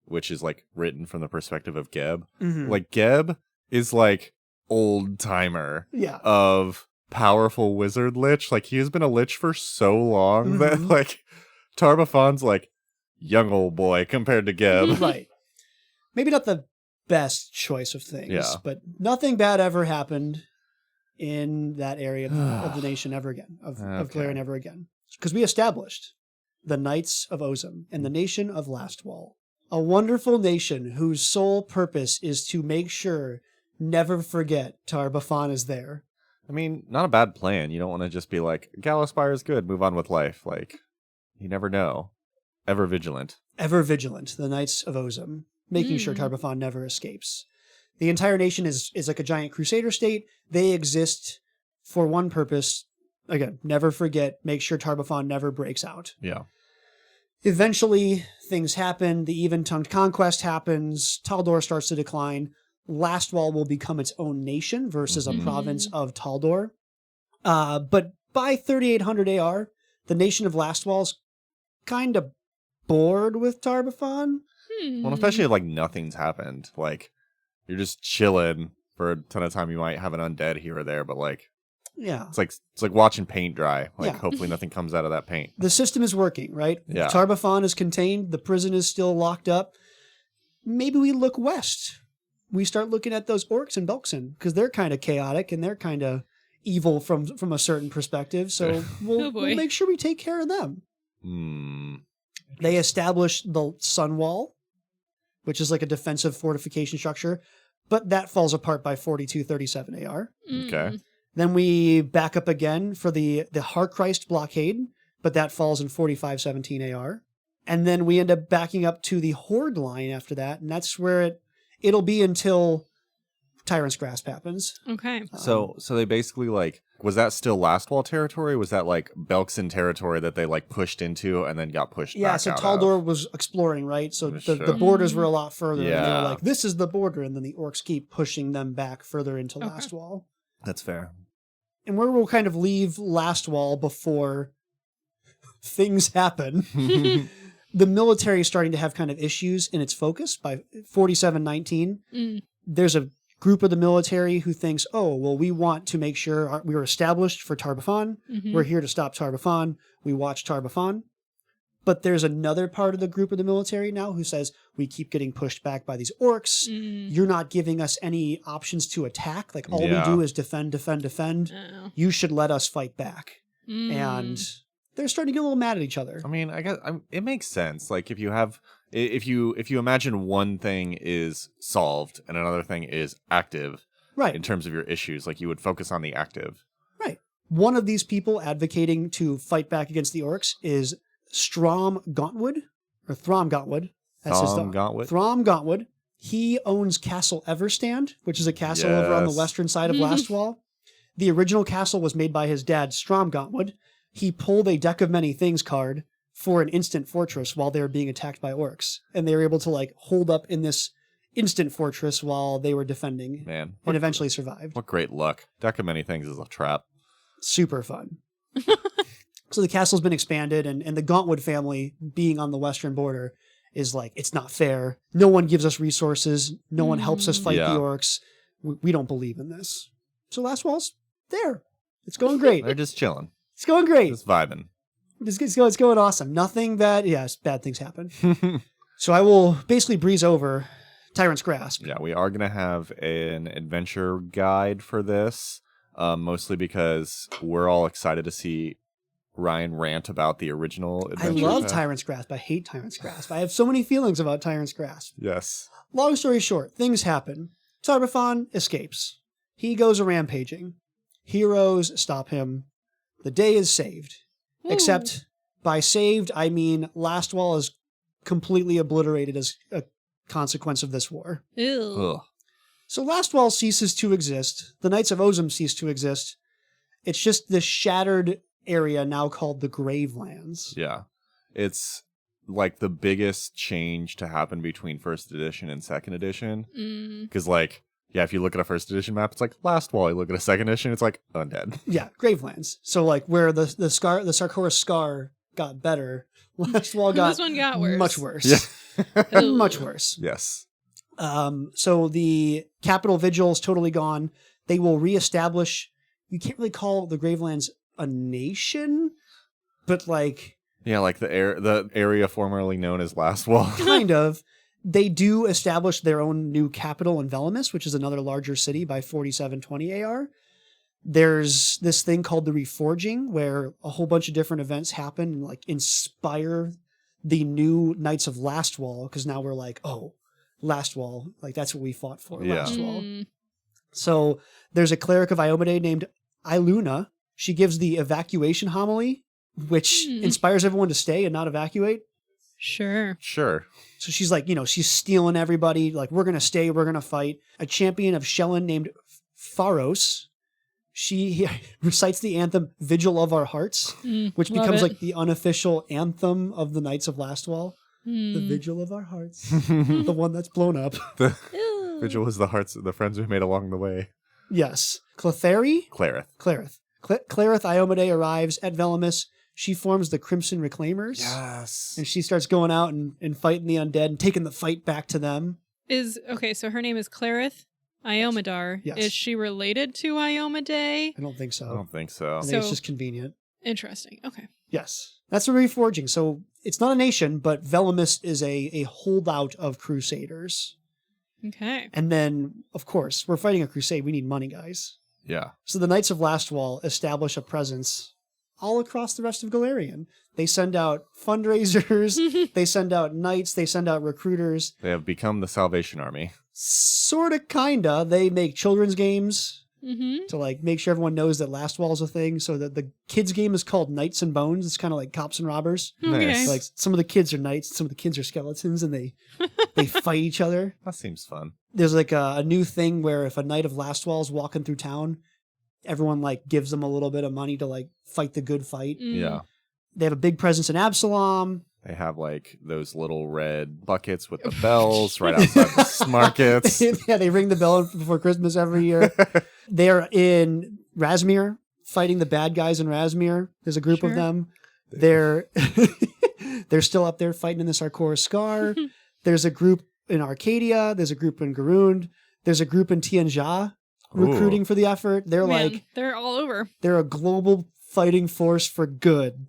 which is like written from the perspective of Geb. Mhm. Like Geb is like old timer Yeah. of powerful wizard lich. Like he has been a lich for so long that Mhm. like Tar-Baphon's like young old boy compared to Geb. Right. Maybe not the best choice of things, Yeah. but nothing bad ever happened in that area of the nation ever again, of Okay. Golarion ever again. Because we established the Knights of Ozum and the nation of Lastwall. A wonderful nation whose sole purpose is to make sure, never forget, Tar-Baphon is there. I mean, not a bad plan. You don't want to just be like, Gallowspire is good, move on with life. Like, you never know. Ever vigilant. Ever vigilant, the Knights of Ozum, making sure Tar-Baphon never escapes. The entire nation is like a giant crusader state. They exist for one purpose. Again, never forget, make sure Tar-Baphon never breaks out. Yeah. Eventually, things happen. The Even-Tongued Conquest happens. Taldor starts to decline. Lastwall will become its own nation versus a province of Taldor. But by 3800 AR, the nation of Lastwall's kind of bored with Tar-Baphon. Well, especially if like nothing's happened. Like, you're just chilling for a ton of time. You might have an undead here or there, but like, Yeah. it's like watching paint dry. Like, Yeah. hopefully nothing comes out of that paint. The system is working, right? Yeah. Tar-Baphon is contained. The prison is still locked up. Maybe we look west. We start looking at those orcs in Belkson because they're kind of chaotic and they're kind of evil from a certain perspective. So we'll make sure we take care of them. They establish the Sunwall which is like a defensive fortification structure, but that falls apart by 4237 AR. Okay. Then we back up again for the Harchrist blockade, but that falls in 4517 AR. And then we end up backing up to the Horde line after that, and that's where it'll be until Tyrant's Grasp happens. Okay. So they basically like, was that still Lastwall territory? Was that like Belkson territory that they like pushed into and then got pushed back so out Taldor of? was exploring, right? So Sure. the borders were a lot further. And they Yeah. were like, this is the border. And then the orcs keep pushing them back further into Okay. Lastwall. That's fair. And where we'll kind of leave Lastwall before things happen. The military is starting to have kind of issues in its focus by 4719. There's a group of the military who thinks, oh, well, we want to make sure we are established for Tar-Baphon. We're here to stop Tar-Baphon. We watch Tar-Baphon. But there's another part of the group of the military now who says, we keep getting pushed back by these orcs. You're not giving us any options to attack. Like, all we do is defend. Oh. You should let us fight back. And they're starting to get a little mad at each other. I mean, I guess it makes sense. Like if you imagine one thing is solved and another thing is active, Right. in terms of your issues, like you would focus on the active. Right. One of these people advocating to fight back against the orcs is Throm Gauntwood. That's his dog. Gauntwood. Throm Gauntwood. He owns Castle Everstand, which is a castle over on the Yes. western side of Lastwall. The original castle was made by his dad, Strom Gauntwood. He pulled a Deck of Many Things card for an instant fortress while they were being attacked by orcs. And they were able to like hold up in this instant fortress while they were defending. Man. And eventually survived. What great luck. Deck of Many Things is a trap. Super fun. So the castle's been expanded, and the Gauntwood family, being on the western border, is like, it's not fair. No one gives us resources. No one helps us fight the orcs. We don't believe in this. So Lastwall's there. It's going great. They're just chilling. It's going great. Just vibing. It's going awesome. Nothing bad. Yes, bad things happen. So I will basically breeze over Tyrant's Grasp. Yeah, we are going to have an adventure guide for this, mostly because we're all excited to see Ryan rant about the original I adventure. love Tyrant's Grasp. I hate Tyrant's Grasp. I have so many feelings about Tyrant's Grasp. Yes. Long story short, things happen. Tar-Baphon escapes. He goes a rampaging. Heroes stop him. The day is saved. Woo. Except by saved, I mean Lastwall is completely obliterated as a consequence of this war. Ew. Ugh. So Lastwall ceases to exist. The Knights of Ozum cease to exist. It's just this shattered area now called the Gravelands. Yeah. It's like the biggest change to happen between first edition and second edition. Because like, yeah, if you look at a first edition map, it's like Lastwall. You look at a second edition, it's like undead. Yeah, Gravelands. So like where the Sarkora Scar got better, Lastwall got This one got worse. much worse. Yeah. Ooh. Much worse. Yes. So the capital vigil is totally gone. They will reestablish. You can't really call the Gravelands a nation, but like Yeah, like the area formerly known as Lastwall. kind of. They do establish their own new capital in Velamis, which is another larger city by 4720 AR. There's this thing called the Reforging, where a whole bunch of different events happen and like inspire the new Knights of Lastwall, because now we're like, oh, Lastwall, like that's what we fought for, Yeah. Lastwall. So there's a cleric of Iomade named Iluna. She gives the evacuation homily, which inspires everyone to stay and not evacuate. Sure. Sure. So she's like, she's stealing everybody. Like, we're going to stay. We're going to fight. A champion of Shellen named Pharos. He recites the anthem Vigil of Our Hearts, which love becomes it. like the unofficial anthem of the Knights of Lastwall. The Vigil of Our Hearts. The one that's blown up. The Ew. vigil is the hearts of the friends we made along the way. Yes. Cletheri? Clareth. Clareth. Clareth Iomade arrives at Velamis. She forms the Crimson Reclaimers. Yes. And she starts going out and fighting the undead and taking the fight back to them. So her name is Clareth Iomadar. Yes. Is she related to Iomade? I don't think so. I don't think so. I think it's So- just convenient. Interesting. Okay. Yes. That's a reforging. So it's not a nation, but Velamis is a holdout of Crusaders. Okay. And then, of course, we're fighting a crusade. We need money, guys. Yeah. So the Knights of Lastwall establish a presence all across the rest of Golarion. They send out fundraisers, they send out knights, they send out recruiters. They have become the Salvation Army. Sorta, kinda. They make children's games to like make sure everyone knows that Lastwall is a thing. So that the kids' game is called Knights and Bones. It's kind of like Cops and Robbers. Nice. Like some of the kids are knights, some of the kids are skeletons, and they fight each other. That seems fun. There's like a new thing where if a knight of Lastwall is walking through town, everyone like gives them a little bit of money to like fight the good fight. Yeah. They have a big presence in Absalom. They have like those little red buckets with the bells right outside the markets. Yeah, they ring the bell before Christmas every year. They're in Razmir fighting the bad guys in Razmir. There's a group of them. They're still up there fighting in the Sarkora Scar. There's a group in Arcadia. There's a group in Garund. There's a group in Tianjia recruiting for the effort. They're all over. They're a global fighting force for good.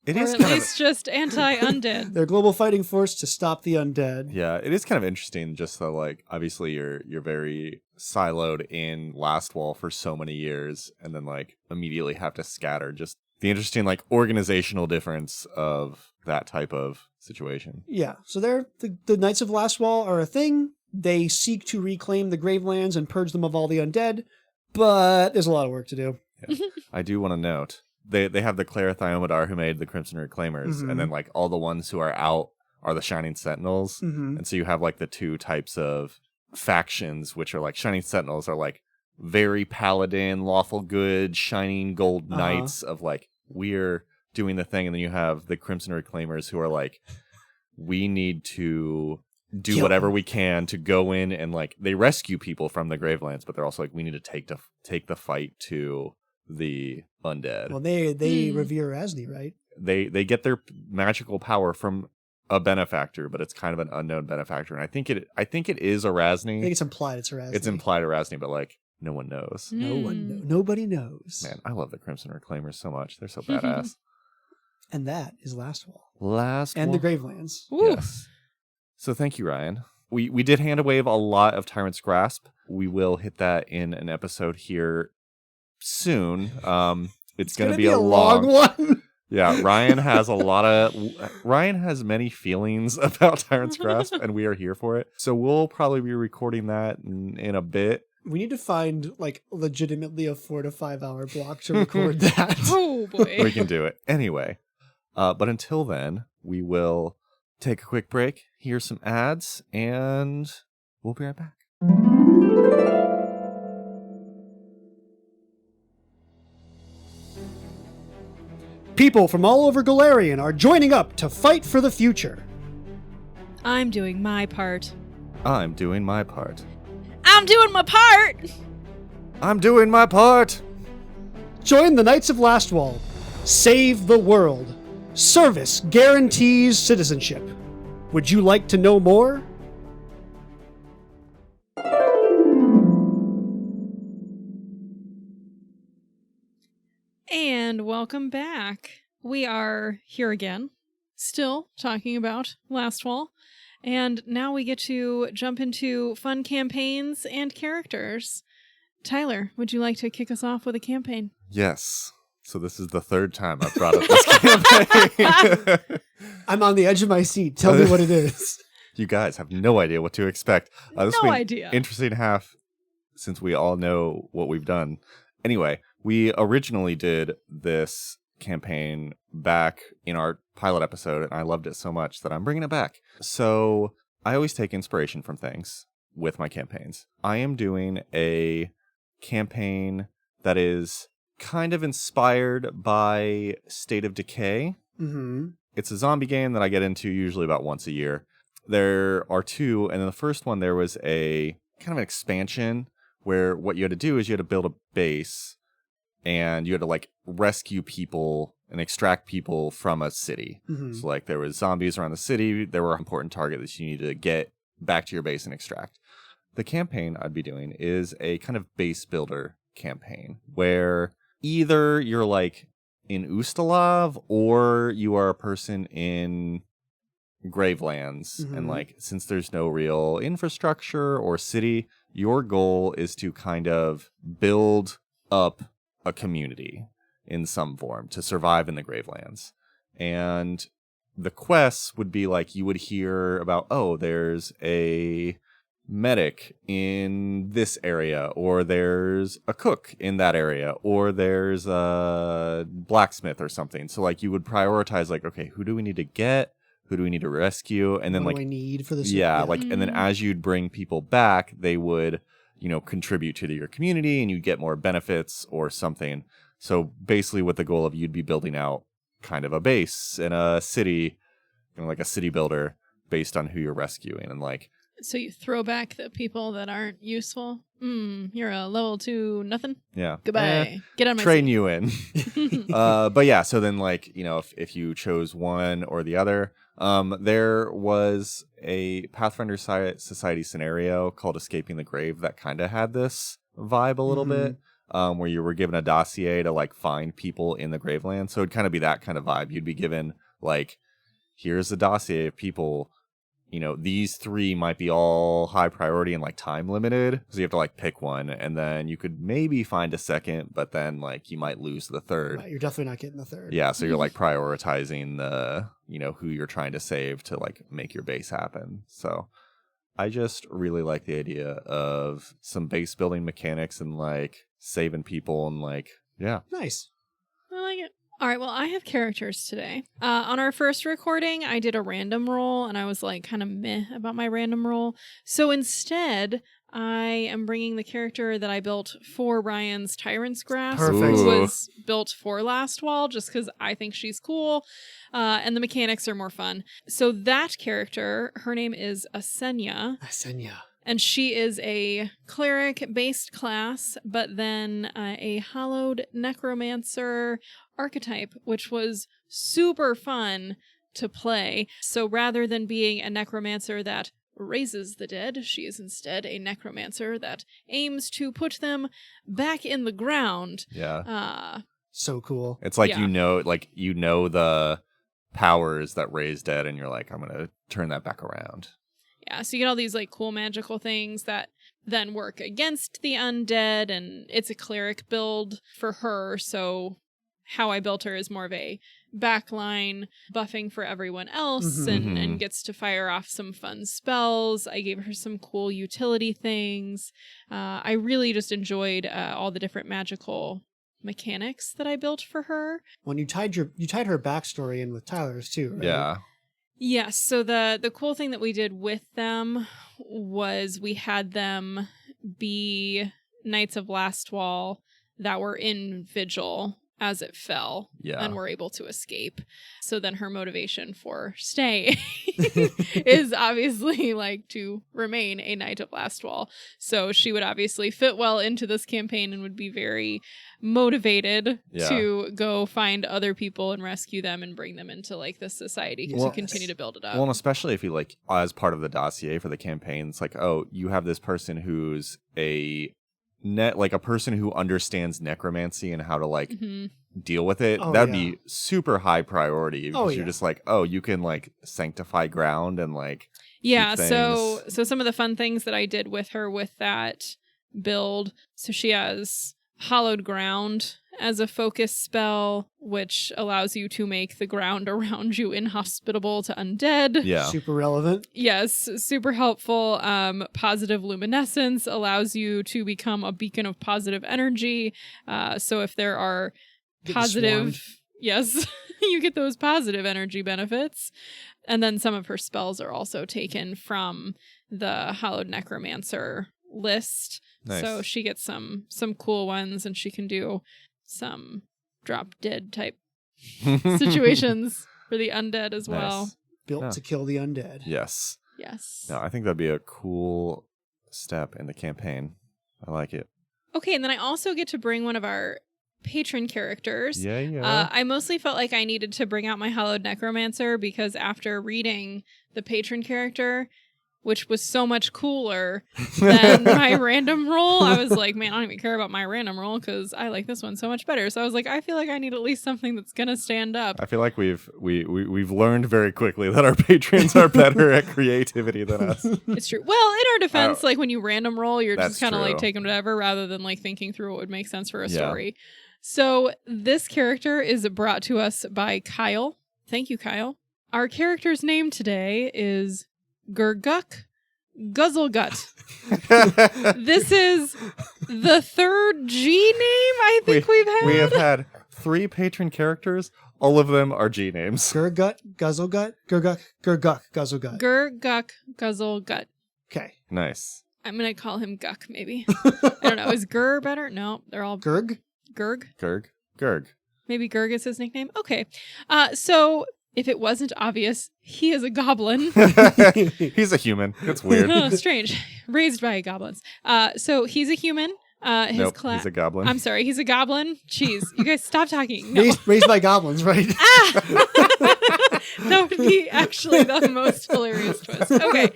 It or is at least just anti-undead. They're a global fighting force to stop the undead. Yeah, it is kind of interesting just that, like, obviously you're very siloed in Lastwall for so many years and then, like, immediately have to scatter. Just the interesting, like, organizational difference of that type of situation. Yeah, so the Knights of Lastwall are a thing. They seek to reclaim the Gravelands and purge them of all the undead, but there's a lot of work to do. Yeah. I do want to note, they have the Cleric Thiomadar who made the Crimson Reclaimers, and then, like, all the ones who are out are the Shining Sentinels. And so you have, like, the two types of factions, which are, like, Shining Sentinels are, like, very paladin, lawful good, shining gold knights of, like, we're doing the thing, and then you have the Crimson Reclaimers who are, like, we need to do whatever we can to go in and, like, they rescue people from the Gravelands, but they're also like, we need to take the fight to the undead. Well, they revere Rasni, right? They get their magical power from a benefactor, but it's kind of an unknown benefactor, and I think it is a Rasni. I think it's implied it's a Rasni. It's implied a Rasni, but like no one knows. Nobody knows. Man, I love the Crimson Reclaimers so much. They're so badass. And that is Lastwall. And the Gravelands. Yes. So thank you, Ryan. We did hand away a lot of Tyrant's Grasp. We will hit that in an episode here soon. It's going to be a long one. Yeah, Ryan has many feelings about Tyrant's Grasp, and we are here for it. So we'll probably be recording that in a bit. We need to find, like, legitimately a 4 to 5 hour block to record that. Oh, boy. We can do it. Anyway, but until then, we will take a quick break, hear some ads, and we'll be right back. People from all over Golarion are joining up to fight for the future. I'm doing my part. I'm doing my part. I'm doing my part! I'm doing my part! Join the Knights of Lastwall. Save the world. Service guarantees citizenship. Would you like to know more? And welcome back. We are here again, still talking about Lastwall, and now we get to jump into fun campaigns and characters. Tyler, would you like to kick us off with a campaign? Yes. So this is the third time I've brought up this campaign. I'm on the edge of my seat. Tell me what it is. You guys have no idea what to expect. This No will be idea. Interesting half, since we all know what we've done. Anyway, we originally did this campaign back in our pilot episode, and I loved it so much that I'm bringing it back. So I always take inspiration from things with my campaigns. I am doing a campaign that is kind of inspired by State of Decay. It's a zombie game that I get into usually about once a year. There are two, and in the first one there was a kind of an expansion where what you had to do is you had to build a base, and you had to, like, rescue people and extract people from a city. So, like, there was zombies around the city. There were important targets that you needed to get back to your base and extract. The campaign I'd be doing is a kind of base builder campaign where either you're, like, in Ustalav or you are a person in Gravelands. And, like, since there's no real infrastructure or city, your goal is to kind of build up a community in some form to survive in the Gravelands. And the quests would be like, you would hear about, oh, there's a medic in this area, or there's a cook in that area, or there's a blacksmith or something. So like you would prioritize like, okay, who do we need to get? Who do we need to rescue? And then What like, do I need for this? yeah, like, and then as you'd bring people back, they would, contribute to your community and you'd get more benefits or something. So basically with the goal of you'd be building out kind of a base in a city, like a city builder based on who you're rescuing. And like, So you throw back the people that aren't useful. You're a level 2 nothing. yeah, Goodbye. Get on my train seat. you in. But yeah, so then like, if you chose one or the other, there was a Pathfinder Society scenario called Escaping the Grave that kind of had this vibe a little bit, where you were given a dossier to like find people in the Graveland. So it'd kind of be that kind of vibe. You'd be given like, here's a dossier of people, these 3 might be all high priority and like time limited. So you have to like pick one, and then you could maybe find a second, but then like you might lose the third. Right, you're definitely not getting the third. Yeah, so you're like prioritizing the, who you're trying to save to like make your base happen. So I just really like the idea of some base building mechanics and like saving people and like, yeah. Nice. I like it. All right, well, I have characters today. On our first recording, I did a random roll, and I was like kind of meh about my random roll. So instead, I am bringing the character that I built for Ryan's Tyrant's Grasp, Perfect. who Ooh. was built for Lastwall, just because I think she's cool, and the mechanics are more fun. So that character, her name is Asenya. Asenya. And she is a cleric-based class, but then a hallowed necromancer archetype, which was super fun to play. So rather than being a necromancer that raises the dead, she is instead a necromancer that aims to put them back in the ground. Yeah. So cool. It's like, Yeah. the powers that raise dead, and you're like, I'm going to turn that back around. Yeah, so you get all these like cool magical things that then work against the undead, and it's a cleric build for her, so how I built her is more of a backline buffing for everyone else and gets to fire off some fun spells. I gave her some cool utility things. I really just enjoyed all the different magical mechanics that I built for her. When you tied her backstory in with Tyler's too, right? Yeah. Yes, so the cool thing that we did with them was we had them be Knights of Lastwall that were in Vigil as it fell, Yeah. and were able to escape. So then her motivation for stay is obviously like to remain a Knight of Lastwall. So she would obviously fit well into this campaign and would be very motivated to go find other people and rescue them and bring them into like this society to continue to build it up. Well, and especially if you like, as part of the dossier for the campaign, it's like, oh, you have this person who's a person who understands necromancy and how to like deal with it. That'd be super high priority. Because you're just like, oh, you can like sanctify ground and like keep so things. some of the fun things that I did with her with that build, so she has Hallowed Ground as a focus spell, which allows you to make the ground around you inhospitable to undead. Yeah. Super relevant. Yes, super helpful. Positive luminescence allows you to become a beacon of positive energy. So if there are positive, yes, you get those positive energy benefits. And then some of her spells are also taken from the Hallowed Necromancer list. Nice. So she gets some cool ones, and she can do some drop dead type situations for the undead as well. Nice. Built to kill the undead. Yes. Yes. No, I think that'd be a cool step in the campaign. I like it. Okay, and then I also get to bring one of our patron characters. Yeah. I mostly felt like I needed to bring out my Hallowed Necromancer because after reading the patron character, which was so much cooler than my random roll, I was like, man, I don't even care about my random roll because I like this one so much better. So I was like, I feel like I need at least something that's gonna stand up. I feel like we've learned very quickly that our patrons are better at creativity than us. It's true. Well, in our defense, like when you random roll, you're That's just kind of like true. taking whatever rather than like thinking through what would make sense for a story. So this character is brought to us by Kyle. Thank you, Kyle. Our character's name today is Gurguk Guzzlegut. This is the third G name I think we've had. We have had 3 patron characters. All of them are G names. Gurgut, Guzzlegut, Gurguk, Guzzlegut. Gurguk Guzzlegut. Okay. Nice. I'm going to call him Guck, maybe. I don't know. Is Gur better? No, they're all... Gurg? Gurg? Gurg. Maybe Gurg is his nickname? Okay. So, if it wasn't obvious, he is a goblin. He's a human. It's weird. Oh, strange. Raised by goblins. So, he's a human. Nope, he's a goblin. I'm sorry, he's a goblin? Jeez, you guys stop talking. No. Raised by goblins, right? That would be actually the most hilarious twist. Okay.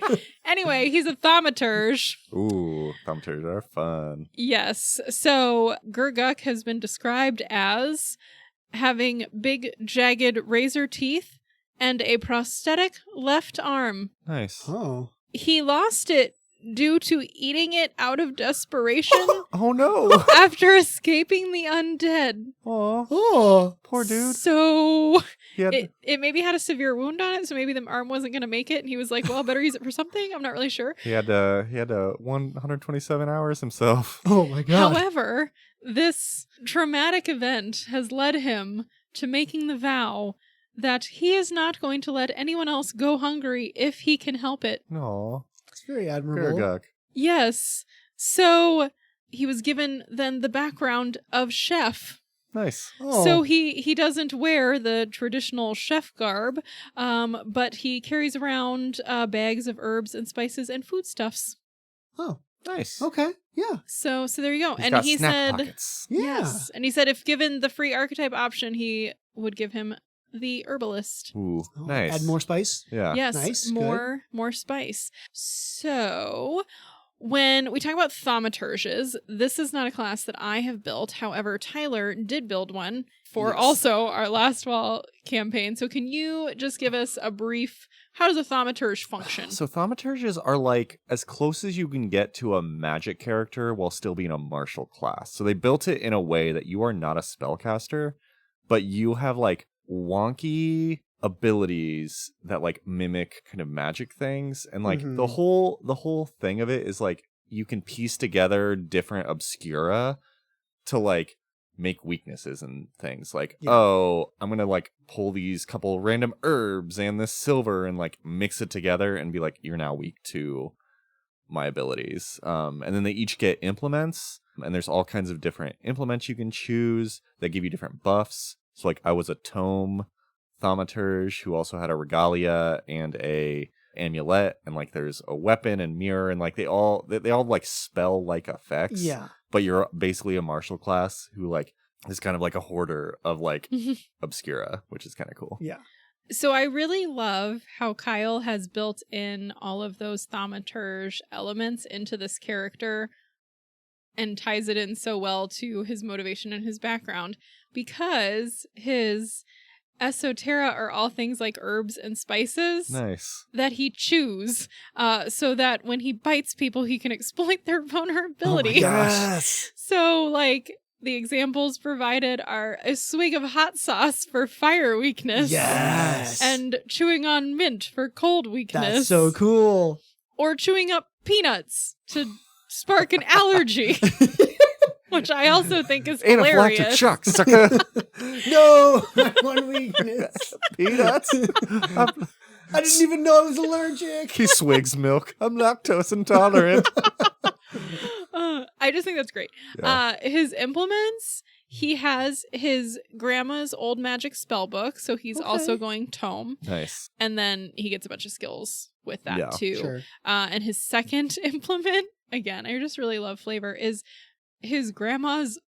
Anyway, he's a thaumaturge. Ooh, thaumaturge are fun. Yes. So Gurguk has been described as having big, jagged razor teeth and a prosthetic left arm. Nice. Oh. He lost it due to eating it out of desperation Oh no. after escaping the undead. Aw, Oh. poor dude. So He had, it maybe had a severe wound on it, so maybe the arm wasn't going to make it, and he was like, well, better use it for something. I'm not really sure. he had 127 hours himself. Oh my god. However, this traumatic event has led him to making the vow that he is not going to let anyone else go hungry if he can help it. No. It's very admirable. Gurguk. Yes. So he was given then the background of chef. Nice. Oh. So he doesn't wear the traditional chef garb, but he carries around bags of herbs and spices and foodstuffs. Oh. Nice. Okay. Yeah. So there you go. He's And got he snack said, pockets. Yeah. yes. And he said if given the free archetype option, he would give him the herbalist. Ooh, Oh, nice. Add more spice. Yeah. Yes, Nice, more spice. So when we talk about thaumaturges, this is not a class that I have built. However, Tyler did build one for Yes. also our Lastwall campaign. So can you just give us a brief, how does a thaumaturge function? So thaumaturges are like as close as you can get to a magic character while still being a martial class. So they built it in a way that you are not a spellcaster, but you have like wonky abilities that like mimic kind of magic things, and like Mhm. the whole thing of it is like you can piece together different obscura to like make weaknesses and things like, Yeah. oh, I'm gonna like pull these couple random herbs and this silver and like mix it together and be like, you're now weak to my abilities. And then they each get implements, and there's all kinds of different implements you can choose that give you different buffs. So like I was a tome thaumaturge who also had a regalia and a amulet, and like there's a weapon and mirror, and like they all like spell like effects. Yeah. But you're basically a martial class who like is kind of like a hoarder of like obscura, which is kind of cool. Yeah. So I really love how Kyle has built in all of those thaumaturge elements into this character and ties it in so well to his motivation and his background, because his esoterra are all things like herbs and spices Nice. that he chews, so that when he bites people, he can exploit their vulnerability. Oh my gosh. Yes. So, like, the examples provided are a swig of hot sauce for fire weakness. Yes. And chewing on mint for cold weakness. That's so cool. Or chewing up peanuts to spark an allergy. Which I also think is Anaphylactic hilarious. shock, sucker. No, my one weakness. Peanuts. I didn't even know I was allergic. He swigs milk. I'm lactose intolerant. I just think that's great. Yeah. His implements, he has his grandma's old magic spell book, so he's Okay. also going tome. Nice. And then he gets a bunch of skills with that Yeah. too. Sure. And his second implement, again, I just really love flavor, is his grandma's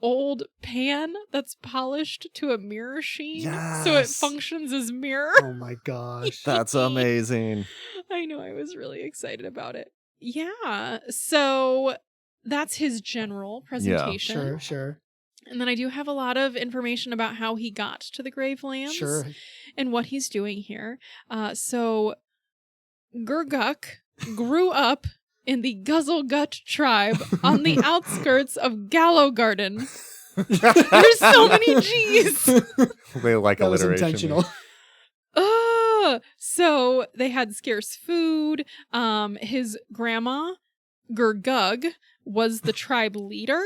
old pan that's polished to a mirror sheen. So it Yes. functions as mirror. Oh my gosh. That's amazing. I know, I was really excited about it. Yeah. So that's his general presentation. Sure, sure, And then I do have a lot of information about how he got to the Gravelands sure. and what he's doing here. So Gurguk grew up in the Guzzlegut tribe on the outskirts of Gallow Garden. There's so many G's. They like That was alliteration. intentional. So they had scarce food. His grandma, Gurgug, was the tribe leader,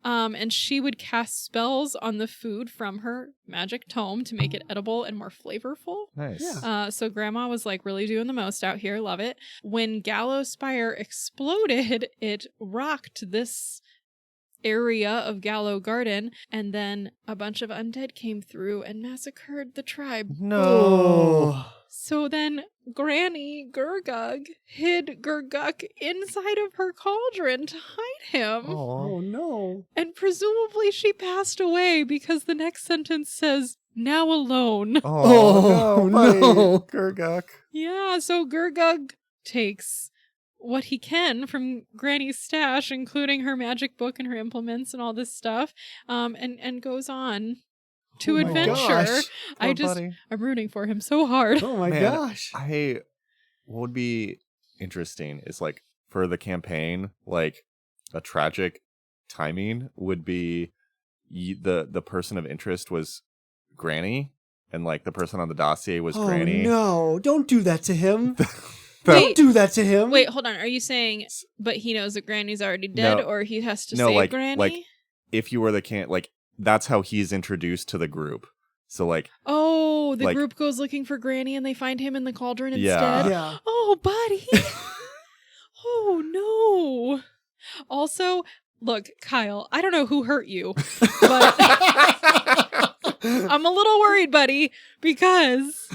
and she would cast spells on the food from her magic tome to make it edible and more flavorful. Nice. Yeah. So grandma was like really doing the most out here. Love it. When Gallows Spire exploded, it rocked this area of Gallow Garden, and then a bunch of undead came through and massacred the tribe. No. Oh. So then Granny Gurgug hid Gurguk inside of her cauldron to hide him. Oh no. And presumably she passed away because the next sentence says, now alone. Oh, no. Gurguk. Yeah, so Gurgug takes what he can from Granny's stash, including her magic book and her implements and all this stuff, and goes on to Oh my adventure. gosh. I'm rooting for him so hard. Oh my Man, gosh. What would be interesting is like for the campaign, like a tragic timing would be the person of interest was Granny, and like the person on the dossier was Granny. No, don't do that to him. Wait. Don't do that to him. Wait, hold on. Are you saying, but he knows that Granny's already dead, No. or he has to No, save like- Granny? like- If you were the like that's how he's introduced to the group. So like Oh, the like- group goes looking for Granny and they find him in the cauldron Yeah. instead? Yeah. Oh, buddy. Oh, no. Also, look, Kyle, I don't know who hurt you, but I'm a little worried, buddy, because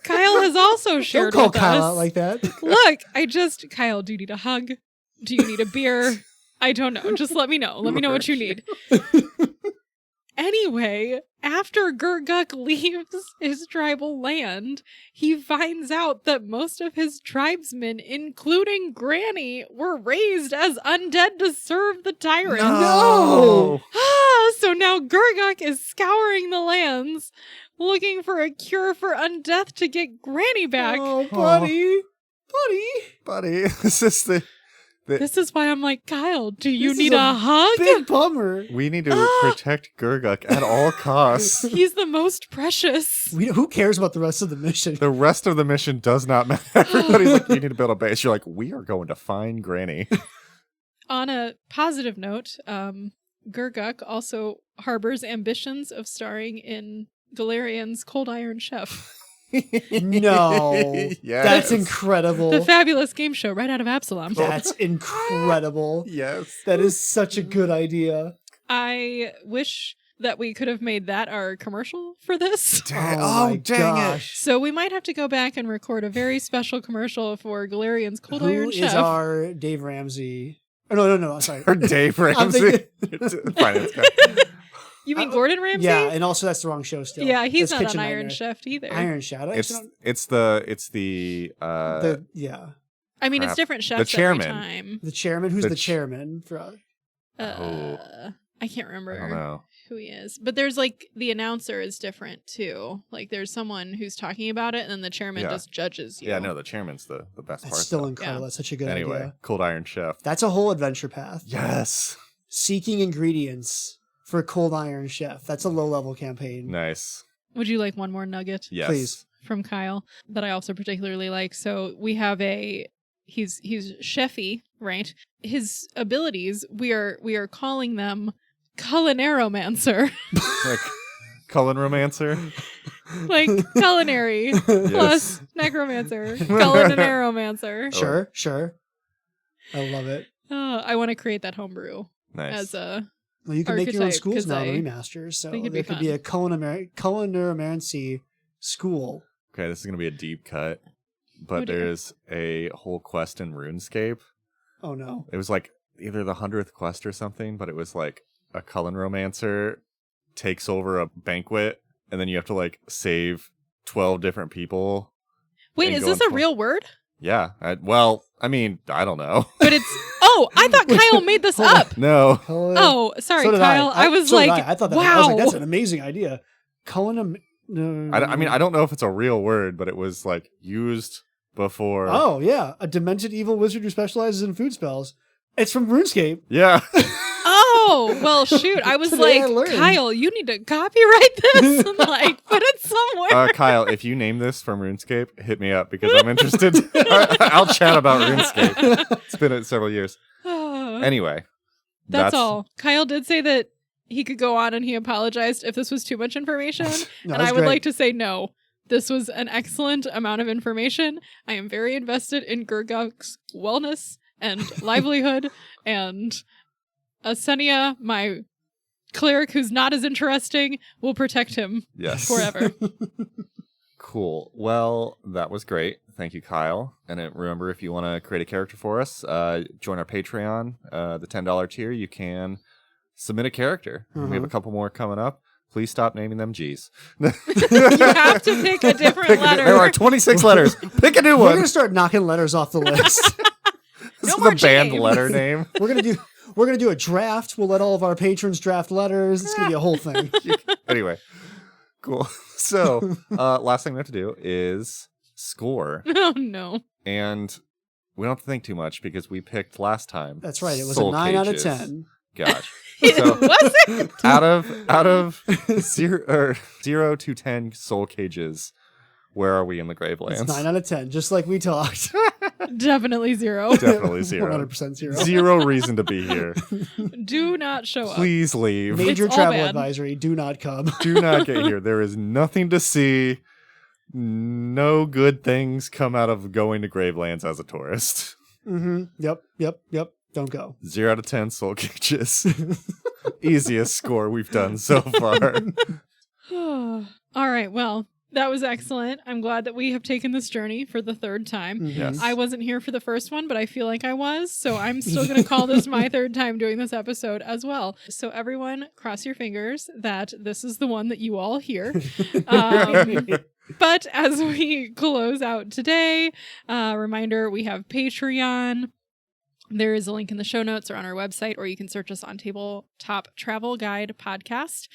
Kyle has also Don't shared call with Kyle us. out like that. Look, Kyle, do you need a hug? Do you need a beer? I don't know. Just let me know. Let me know what you need. Anyway, after Gurguk leaves his tribal land, he finds out that most of his tribesmen, including Granny, were raised as undead to serve the tyrant. No. So now Gurguk is scouring the lands, looking for a cure for undeath to get Granny back. Oh, buddy. buddy, this is the This is why I'm like, Kyle, do you This need is a hug? Big bummer. we need to protect Gurguk at all costs. He's the most precious. Who cares about the rest of the mission? The rest of the mission does not matter. Everybody's like, you need to build a base. You're like, we are going to find Granny. On a positive note, Gurguk also harbors ambitions of starring in Golarion's Cold Iron Chef, No. Yes. That's incredible. the fabulous game show right out of Absalom. That's incredible. Yes. That is such a good idea. I wish that we could have made that our commercial for this. my gosh. So we might have to go back and record a very special commercial for Golarion's Cold Who Iron is Chef. our Dave Ramsey? Oh, no, sorry. Or Dave I'm Ramsey. thinking- Finance guy. You mean Gordon Ramsay? Yeah, and also that's the wrong show still. Yeah, he's That's not Kitchen on Iron Nightmare. Chef either. Iron Shadow. It's the yeah. I mean, it's crap. different chefs chairman. every time. The chairman. Who's The the ch- chairman? For I can't remember I don't know. who he is. But there's like the announcer is different too. Like there's someone who's talking about it and then the chairman Yeah. just judges you. Yeah, no, the chairman's the best That's part. still though. incredible. Yeah. That's such a good Anyway, idea. Cold Iron Chef. That's a whole adventure path. Yes. Seeking ingredients for Cold Iron Chef. That's a low level campaign. Nice. Would you like one more nugget Yes. Please. from Kyle that I also particularly like? So we have he's chefy, right? His abilities, we are calling them culinaromancer. Like Cullen Romancer. Like culinary plus necromancer. Culinaromancer. Sure. I love it. I want to create that homebrew Nice. as a Well, you can make your own Archetype, schools 'cause now, I the remasters. So think it'd there be could be a culinary school. Okay, this is gonna be a deep cut, but Oh, dear. there's a whole quest in RuneScape. Oh no. It was like either the 100th quest or something, but it was like a Cullen Romancer takes over a banquet, and then you have to like save 12 different people. Wait, And is go this on a real word? Yeah. I don't know. But it's I thought Kyle made this Hold on. up. No. Oh, sorry, So did Kyle. I was like, I thought that. wow. I was like, that's an amazing idea. I mean, I don't know if it's a real word, but it was like used before. Oh yeah, a demented evil wizard who specializes in food spells. It's from RuneScape. Yeah. Oh, well, shoot. I was Today I like, learned. Kyle, you need to copyright this and like put it somewhere. Kyle, if you name this from RuneScape, hit me up because I'm interested. I'll chat about RuneScape. It's been several years. Anyway. That's all. Kyle did say that he could go on and he apologized if this was too much information. No, and that's I would great. like to say no. This was an excellent amount of information. I am very invested in Gurguk's wellness and livelihood, and Asenia, my cleric who's not as interesting, will protect him Yes. forever. Cool. Well, that was great. Thank you, Kyle. And remember, if you want to create a character for us, join our Patreon, the $10 tier. You can submit a character. We have a couple more coming up. Please stop naming them G's. You have to pick a different letter. There are 26 letters. Pick a new We're one. gonna start knocking letters off the list. This No is more the band James. letter name. We're gonna do a draft. We'll let all of our patrons draft letters. It's gonna be a whole thing. Anyway, cool. So, last thing we have to do is score. Oh, no. And we don't have to think too much because we picked last time. That's right. It was Soul a 9 out of Cages. 10. Gosh. Was So it? out of 0 to 10 soul cages, where are we in the Gravelands? It's 9 out of 10, just like we talked. Definitely 0. Definitely 0. 100% 0. 0 reason to be here. Do not show up. Please leave. Major It's all travel bad. advisory. Do not come. Do not get here. There is nothing to see. No good things come out of going to Gravelands as a tourist. Yep. Don't go. 0 out of 10 soul cages. Easiest score we've done so far. All right. Well, that was excellent. I'm glad that we have taken this journey for the 3rd time. Yes. I wasn't here for the first one, but I feel like I was. So I'm still going to call this my 3rd time doing this episode as well. So everyone, cross your fingers that this is the one that you all hear. But as we close out today, reminder, we have Patreon. There is a link in the show notes or on our website, or you can search us on Tabletop Travel Guide Podcast.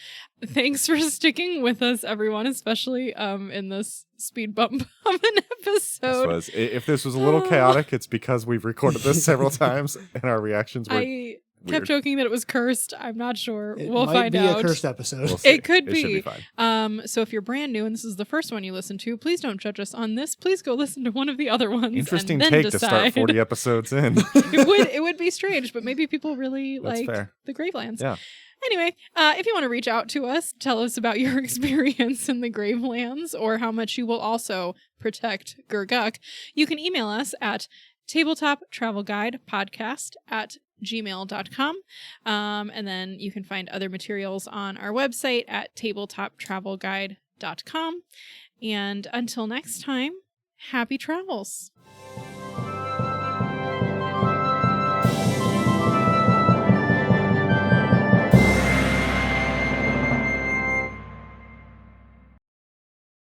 Thanks for sticking with us, everyone, especially in this speed bump of an episode. If this was a little chaotic, it's because we've recorded this several times and our reactions were I kept weird. joking that it was cursed. I'm not sure. It We'll might find be out. a cursed episode. We'll see. It could It should be. be fine. So if you're brand new and this is the first one you listen to, please don't judge us on this. Please go listen to one of the other ones. Interesting and then take decide. to start 40 episodes in. it would be strange, but maybe people really That's like fair. the Gravelands. Yeah. Anyway, if you want to reach out to us, tell us about your experience in the Gravelands or how much you will also protect Gurguk, you can email us at tabletoptravelguidepodcast@gmail.com. And then you can find other materials on our website at tabletoptravelguide.com. And until next time, happy travels.